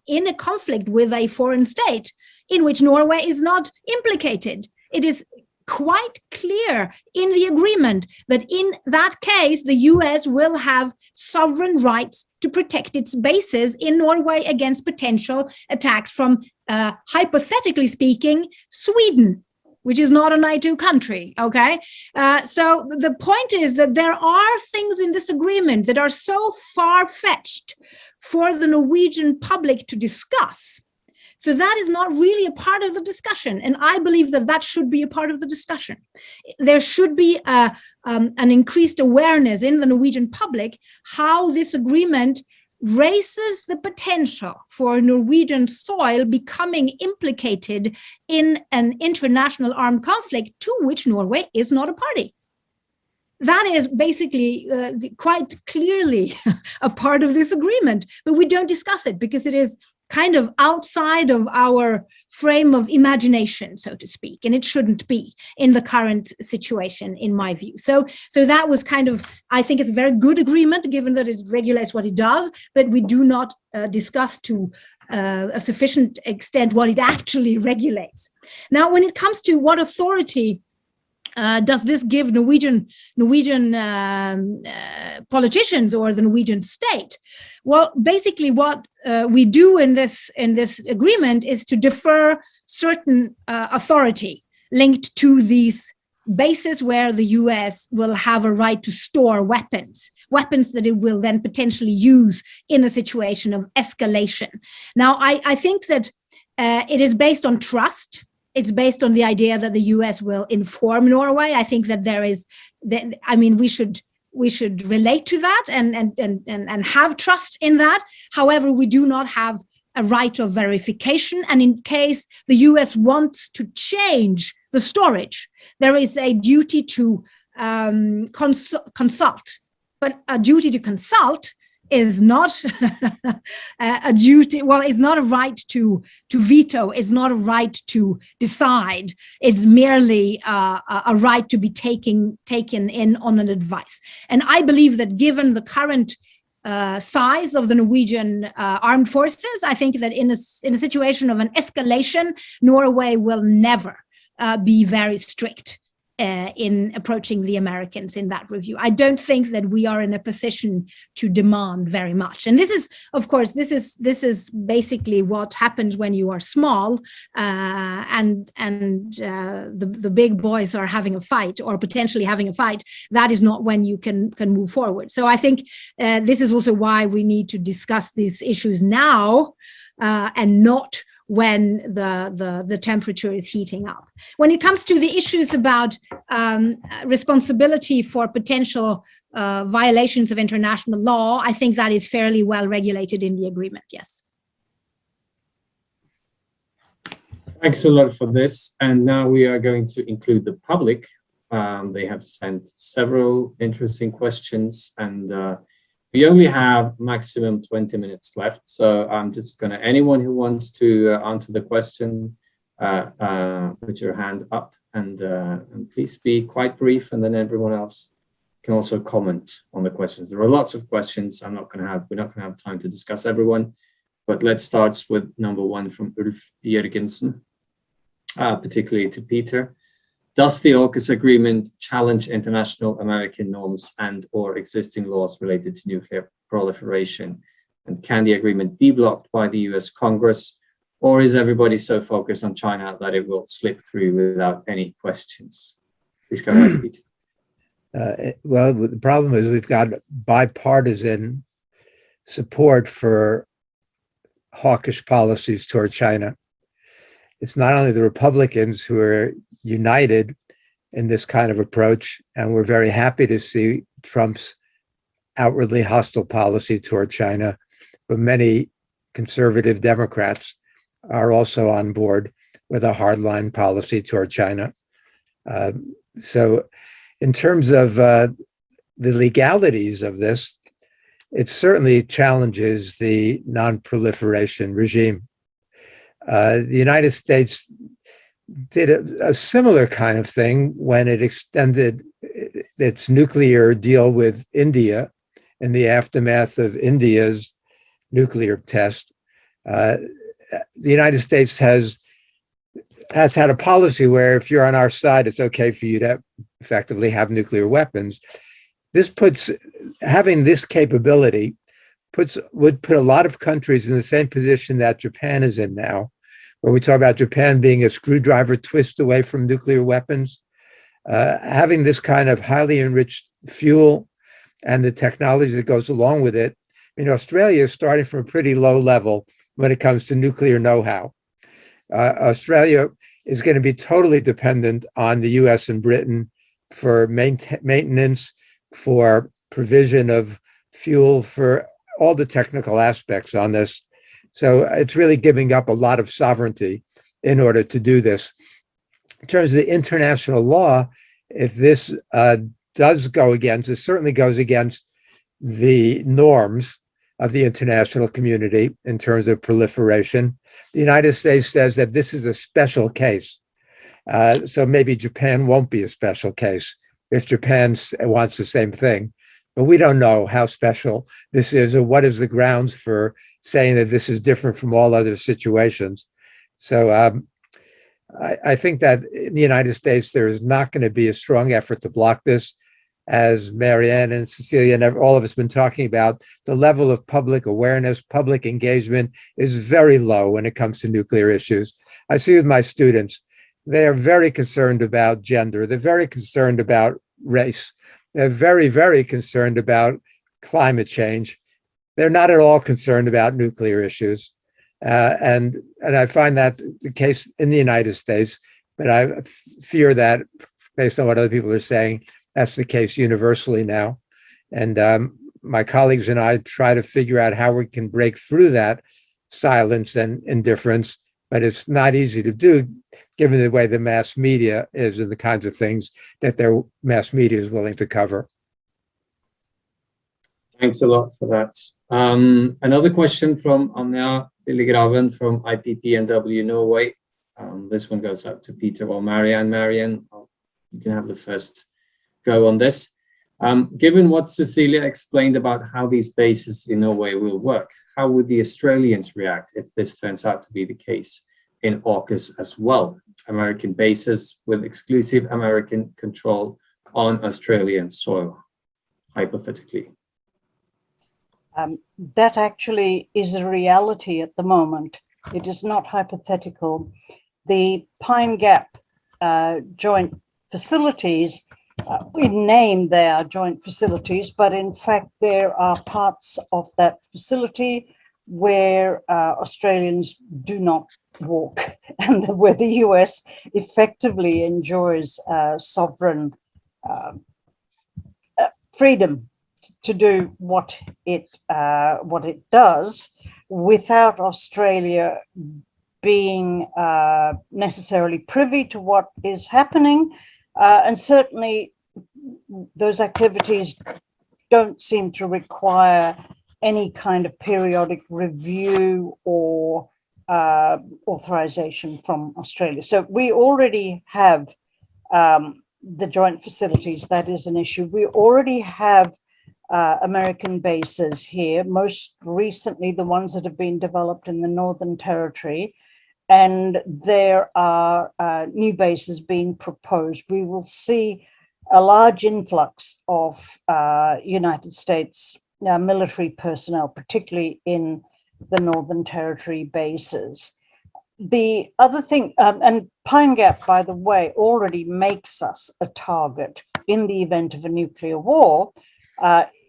in a conflict with a foreign state in which Norway is not implicated. It is quite clear in the agreement that in that case, the US will have sovereign rights to protect its bases in Norway against potential attacks from, hypothetically speaking, Sweden, which is not a NATO country, okay? So the point is that there are things in this agreement that are so far-fetched for the Norwegian public to discuss. So that is not really a part of the discussion. And I believe that that should be a part of the discussion. There should be an increased awareness in the Norwegian public how this agreement raises the potential for Norwegian soil becoming implicated in an international armed conflict to which Norway is not a party. That is basically quite clearly a part of this agreement, but we don't discuss it because it is kind of outside of our frame of imagination, so to speak, and it shouldn't be in the current situation, in my view. So that was kind of, I think it's a very good agreement, given that it regulates what it does, but we do not discuss to a sufficient extent what it actually regulates. Now, when it comes to what authority does this give Norwegian politicians or the Norwegian state? Well, basically, what we do in this agreement is to defer certain authority linked to these bases where the US will have a right to store weapons that it will then potentially use in a situation of escalation. Now, I think that it is based on trust. It's based on the idea that the US will inform Norway. I think that there is, I mean, we should relate to that and have trust in that. However, we do not have a right of verification. And in case the US wants to change the storage, there is a duty to consult. But a duty to consult is not a duty, well, it's not a right to veto, it's not a right to decide, it's merely a right to be taken in on an advice. And I believe that given the current size of the Norwegian armed forces, I think that in a situation of an escalation, Norway will never be very strict in approaching the Americans in that review. I don't think that we are in a position to demand very much. And this is, of course, this is basically what happens when you are small and the big boys are having a fight or potentially having a fight. That is not when you can move forward. So I think this is also why we need to discuss these issues now and not when the temperature is heating up. When it comes to the issues about responsibility for potential violations of international law, I think that is fairly well regulated in the agreement, yes. Thanks a lot for this. And now we are going to include the public. They have sent several interesting questions, and we only have maximum 20 minutes left. So I'm just going to, anyone who wants to answer the question, put your hand up and please be quite brief, and then everyone else can also comment on the questions. There are lots of questions. We're not going to have time to discuss everyone, but let's start with number one from Ulf Jørgensen, particularly to Peter. Does the AUKUS agreement challenge international American norms and or existing laws related to nuclear proliferation? And can the agreement be blocked by the US Congress, or is everybody so focused on China that it will slip through without any questions? Please go ahead, Peter. Well, the problem is we've got bipartisan support for hawkish policies toward China. It's not only the Republicans who are united in this kind of approach, and we're very happy to see Trump's outwardly hostile policy toward China, but many conservative Democrats are also on board with a hardline policy toward China. So in terms of the legalities of this, it certainly challenges the non-proliferation regime. The United States did a similar kind of thing when it extended its nuclear deal with India in the aftermath of India's nuclear test. The United States has had a policy where if you're on our side, it's okay for you to effectively have nuclear weapons. Having this capability would put a lot of countries in the same position that Japan is in now, where we talk about Japan being a screwdriver twist away from nuclear weapons. Having this kind of highly enriched fuel and the technology that goes along with it. Australia is starting from a pretty low level when it comes to nuclear know-how. Australia is going to be totally dependent on the US and Britain for maintenance, for provision of fuel, for all the technical aspects on this. So it's really giving up a lot of sovereignty in order to do this. In terms of the international law, if this does go against, it certainly goes against the norms of the international community in terms of proliferation. The United States says that this is a special case. So maybe Japan won't be a special case if Japan wants the same thing. But we don't know how special this is or what is the grounds for saying that this is different from all other situations. So I think that in the United States, there is not going to be a strong effort to block this. As Marianne and Cecilia and all of us have been talking about, the level of public awareness, public engagement is very low when it comes to nuclear issues. I see with my students, they are very concerned about gender. They're very concerned about race. They're very, very concerned about climate change. They're not at all concerned about nuclear issues. And I find that the case in the United States, but I fear that based on what other people are saying, that's the case universally now. And my colleagues and I try to figure out how we can break through that silence and indifference, but it's not easy to do given the way the mass media is and the kinds of things that their mass media is willing to cover. Thanks a lot for that. Another question from Anja Lillegraven from IPPNW Norway. This one goes out to Peter or Marianne. Marianne, you can have the first go on this. Given what Cecilia explained about how these bases in Norway will work, how would the Australians react if this turns out to be the case in AUKUS as well? American bases with exclusive American control on Australian soil, hypothetically. That actually is a reality at the moment. It is not hypothetical. The Pine Gap joint facilities, in name they are joint facilities, but in fact there are parts of that facility where Australians do not walk and where the US effectively enjoys sovereign freedom to do what it does without Australia being necessarily privy to what is happening. And certainly those activities don't seem to require any kind of periodic review or authorization from Australia. So we already have the joint facilities. That is an issue. We already have American bases here, most recently the ones that have been developed in the Northern Territory, and there are new bases being proposed. We will see a large influx of United States military personnel, particularly in the Northern Territory bases. The other thing, and Pine Gap, by the way, already makes us a target in the event of a nuclear war,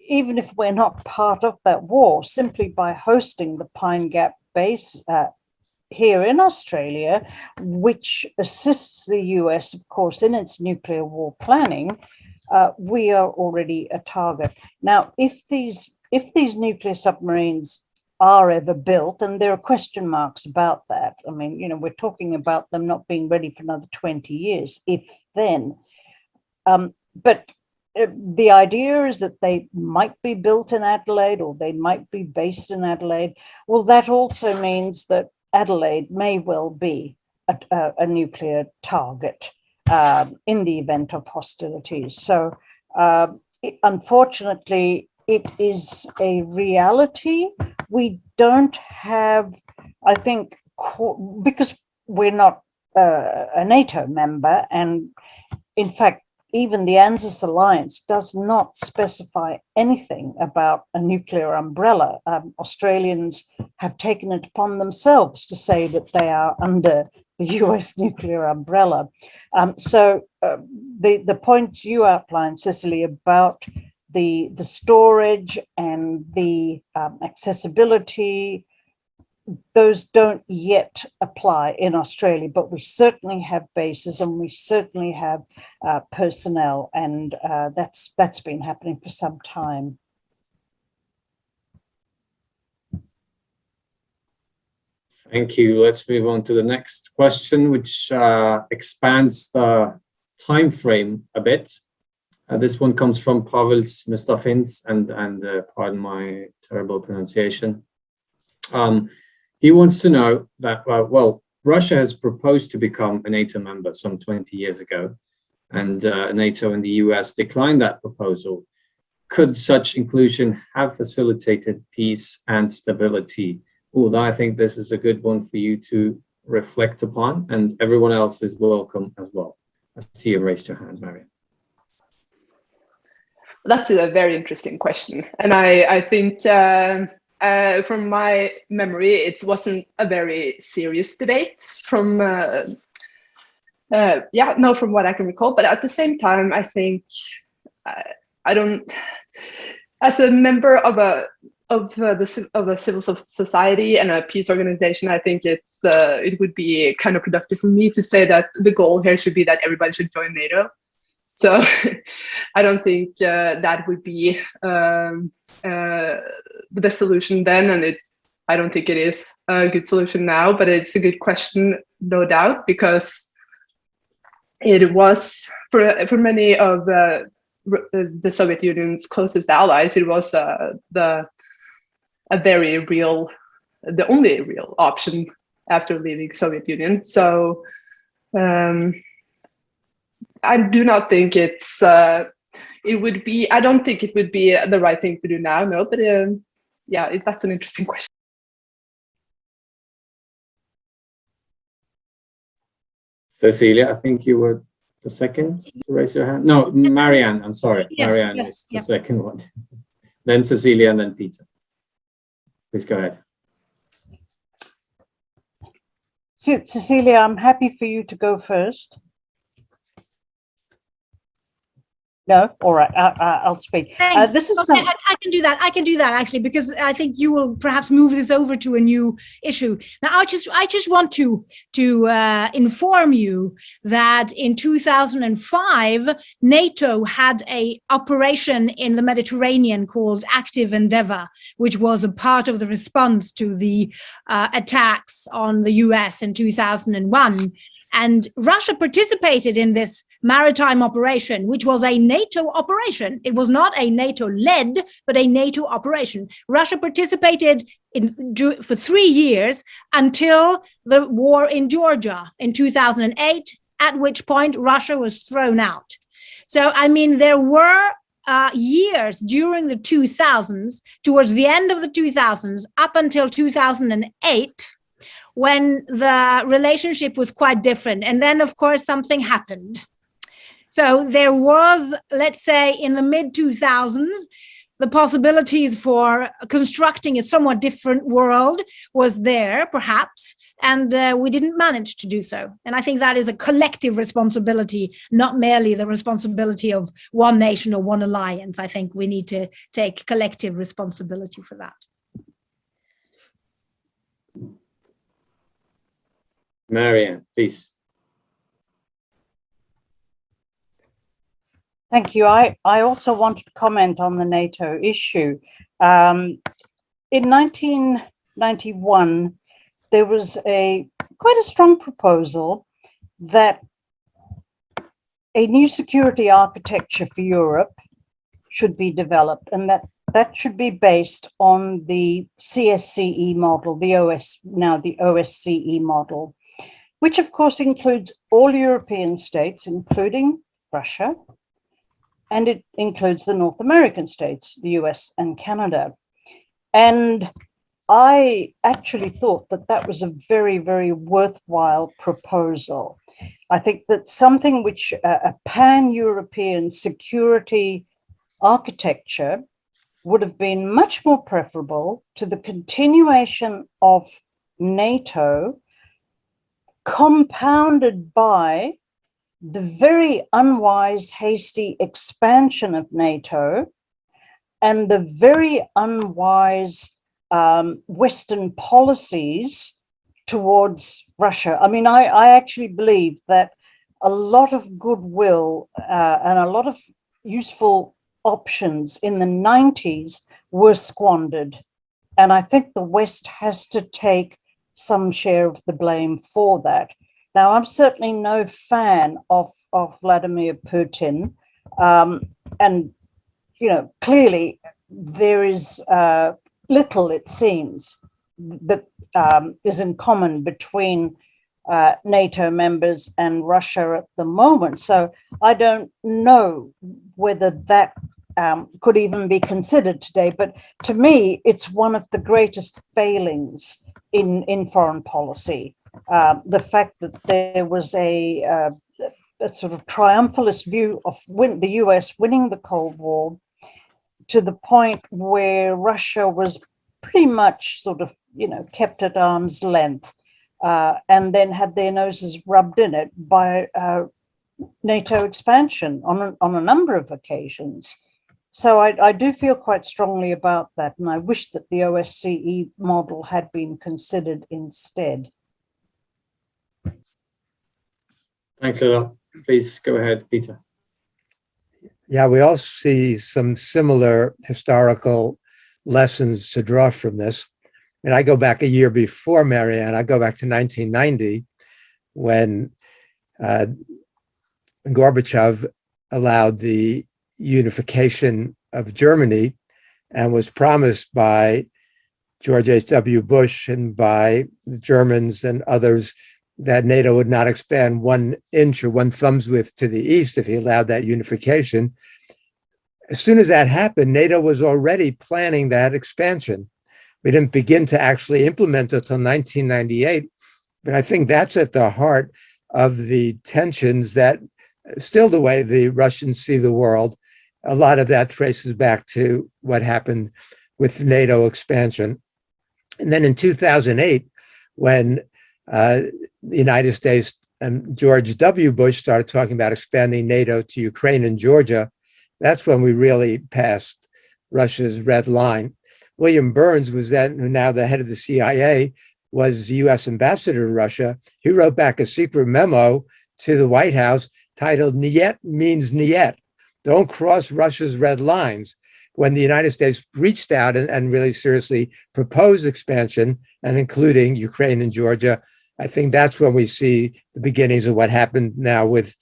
even if we're not part of that war, simply by hosting the Pine Gap base here in Australia, which assists the US, of course, in its nuclear war planning, we are already a target. Now, if these nuclear submarines are ever built, and there are question marks about that. I mean, we're talking about them not being ready for another 20 years, if then. But the idea is that they might be built in Adelaide, or they might be based in Adelaide. Well, that also means that Adelaide may well be a nuclear target in the event of hostilities. So unfortunately, it is a reality. We don't have, I think, because we're not a NATO member, and in fact, even the ANZUS alliance does not specify anything about a nuclear umbrella. Australians have taken it upon themselves to say that they are under the US nuclear umbrella. So the points you outlined, CECILIE, about the storage and the accessibility, those don't yet apply in Australia, but we certainly have bases and we certainly have personnel, and that's been happening for some time. Thank you. Let's move on to the next question, which expands the time frame a bit. This one comes from Pavels Mustafins, and pardon my terrible pronunciation. He wants to know that, well, Russia has proposed to become a NATO member some 20 years ago, and NATO and the US declined that proposal. Could such inclusion have facilitated peace and stability? Well, I think this is a good one for you to reflect upon, and everyone else is welcome as well. I see you raised your hand, Marianne. That's a very interesting question, and I think from my memory, it wasn't a very serious debate from from what I can recall. But at the same time, I think I don't, as a member of a civil society and a peace organization, I think it would be kind of productive for me to say that the goal here should be that everybody should join NATO. So I don't think that would be the best solution then, and I don't think it is a good solution now, but it's a good question, no doubt, because it was for many of the Soviet Union's closest allies, it was the only real option after leaving Soviet Union. So I do not think I don't think it would be the right thing to do now, no, but that's an interesting question. CECILIE, I think you were the second to raise your hand. No, Marianne, I'm sorry. Yes, Marianne yes, is the second one. Then CECILIE and then Peter. Please go ahead. CECILIE, I'm happy for you to go first. No, all right. I'll speak. This is okay, I can do that. I can do that actually, because I think you will perhaps move this over to a new issue. Now, I just want to inform you that in 2005, NATO had a operation in the Mediterranean called Active Endeavour, which was a part of the response to the attacks on the US in 2001. And Russia participated in this maritime operation, which was a NATO operation. It was not a NATO-led, but a NATO operation. Russia participated for 3 years until the war in Georgia in 2008, at which point Russia was thrown out. So, I mean, there were years during the 2000s, towards the end of the 2000s, up until 2008, when the relationship was quite different. And then, of course, something happened. So there was, let's say, in the mid-2000s, the possibilities for constructing a somewhat different world was there, perhaps, and we didn't manage to do so. And I think that is a collective responsibility, not merely the responsibility of one nation or one alliance. I think we need to take collective responsibility for that. Marianne, please. Thank you. I also wanted to comment on the NATO issue. in 1991, there was quite a strong proposal that a new security architecture for Europe should be developed, and that should be based on the CSCE model, the OSCE model, which of course includes all European states, including Russia, and it includes the North American states, the US and Canada. And I actually thought that that was a very, very worthwhile proposal. I think that something which a pan-European security architecture would have been much more preferable to the continuation of NATO, compounded by the very unwise, hasty expansion of NATO and the very unwise Western policies towards Russia. I mean, I actually believe that a lot of goodwill and a lot of useful options in the 90s were squandered. And I think the West has to take some share of the blame for that. Now, I'm certainly no fan of Vladimir Putin. And, you know, clearly there is little, it seems, that is in common between NATO members and Russia at the moment. So I don't know whether that could even be considered today. But to me, it's one of the greatest failings in foreign policy. The fact that there was a sort of triumphalist view of the US winning the Cold War, to the point where Russia was pretty much sort of, you know, kept at arm's length, and then had their noses rubbed in it by NATO expansion on a number of occasions. So I do feel quite strongly about that, and I wish that the OSCE model had been considered instead. Thanks a lot. Please go ahead, Peter. Yeah, we all see some similar historical lessons to draw from this. And I go back a year before Marianne. I go back to 1990, when Gorbachev allowed the unification of Germany, and was promised by George H.W. Bush and by the Germans and others that NATO would not expand 1 inch or 1 thumb's width to the east if he allowed that unification. As soon as that happened, NATO was already planning that expansion. We didn't begin to actually implement it until 1998, but I think that's at the heart of the tensions that still the way the Russians see the world. A lot of that traces back to what happened with NATO expansion. And then in 2008, when the United States and George W. Bush started talking about expanding NATO to Ukraine and Georgia, that's when we really passed Russia's red line. William Burns was then, now the head of the CIA, was the US ambassador to Russia. He wrote back a secret memo to the White House titled "Niet means Niet." Don't cross Russia's red lines. When the United States reached out and really seriously proposed expansion, and including Ukraine and Georgia, I think that's when we see the beginnings of what happened now with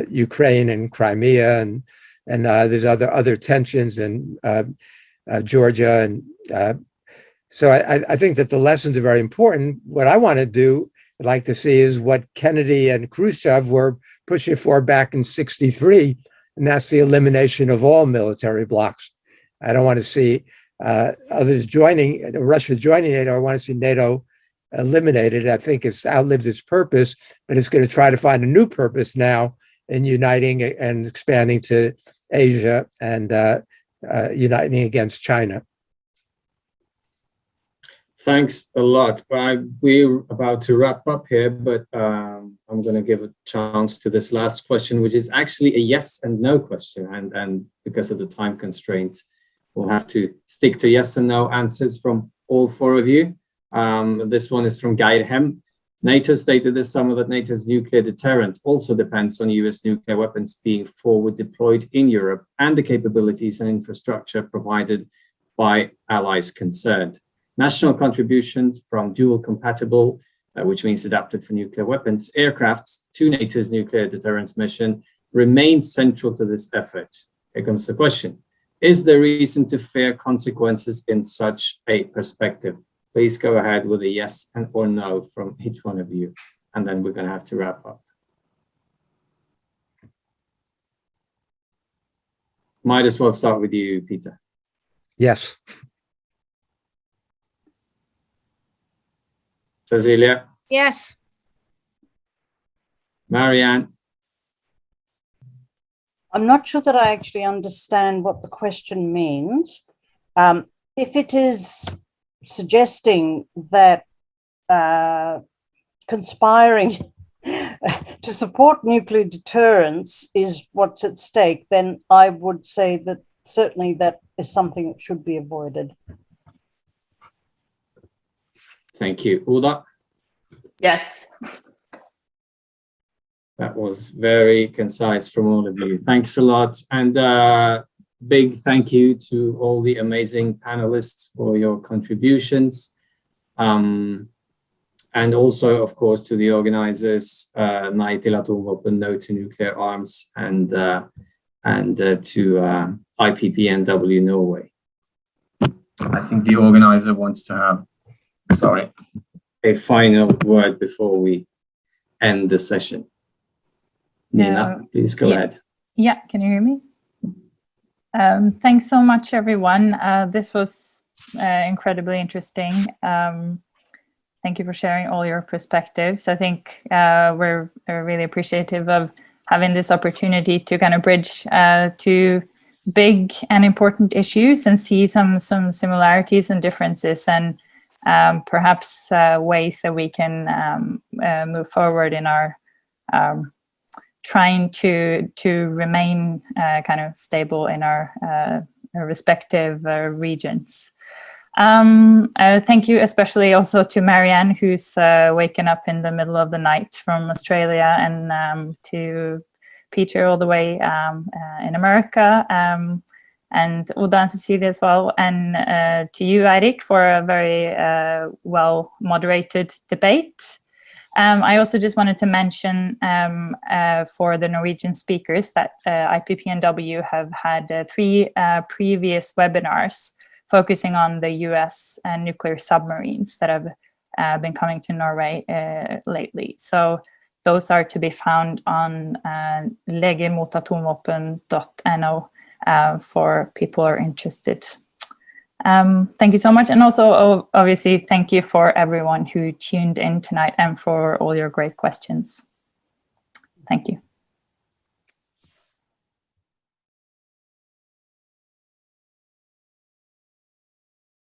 Ukraine and Crimea, and there's other tensions in Georgia, and so I think that the lessons are very important. What I want to do, I'd like to see, is what Kennedy and Khrushchev were pushing for back in '63, and that's the elimination of all military blocs. I don't want to see others joining, Russia joining NATO. I want to see NATO eliminated. I think it's outlived its purpose, but it's going to try to find a new purpose now in uniting and expanding to Asia and uniting against China. Thanks a lot. We're about to wrap up here, but I'm going to give a chance to this last question, which is actually a yes and no question. And because of the time constraints, we'll have to stick to yes and no answers from all 4 of you. This one is from Geir Hem. NATO stated this summer that NATO's nuclear deterrent also depends on US nuclear weapons being forward deployed in Europe and the capabilities and infrastructure provided by allies concerned. National contributions from dual compatible, which means adapted for nuclear weapons, aircrafts to NATO's nuclear deterrence mission remain central to this effort. Here comes the question. Is there reason to fear consequences in such a perspective? Please go ahead with a yes and or no from each one of you, and then we're going to have to wrap up. Might as well start with you, Peter. Yes. Cecilia? Yes. Marianne? I'm not sure that I actually understand what the question means. If it is suggesting that conspiring to support nuclear deterrence is what's at stake, then I would say that certainly that is something that should be avoided. Thank you. Uda? Yes. That was very concise from all of you. Thanks a lot. And big thank you to all the amazing panelists for your contributions. And also, of course, to the organizers, Nej till atomvapen, No to Nuclear Arms, and to IPPNW Norway. I think the organizer wants to have, a final word before we end the session. Nina, please go ahead. Yeah, can you hear me? Thanks so much, everyone. This was incredibly interesting. Thank you for sharing all your perspectives. I think we're really appreciative of having this opportunity to kind of bridge two big and important issues and see some similarities and differences, and perhaps ways that we can move forward in our trying to remain kind of stable in our respective regions. Thank you especially also to Marianne, who's waken up in the middle of the night from Australia, and to Peter all the way in America, and Uda and Cecilia as well, and to you, Eirik, for a very well moderated debate. I also just wanted to mention for the Norwegian speakers that IPPNW have had 3 previous webinars focusing on the US nuclear submarines that have been coming to Norway lately. So those are to be found on legermotatomvapen.no for people who are interested. Thank you so much. And also, obviously, thank you for everyone who tuned in tonight and for all your great questions. Thank you.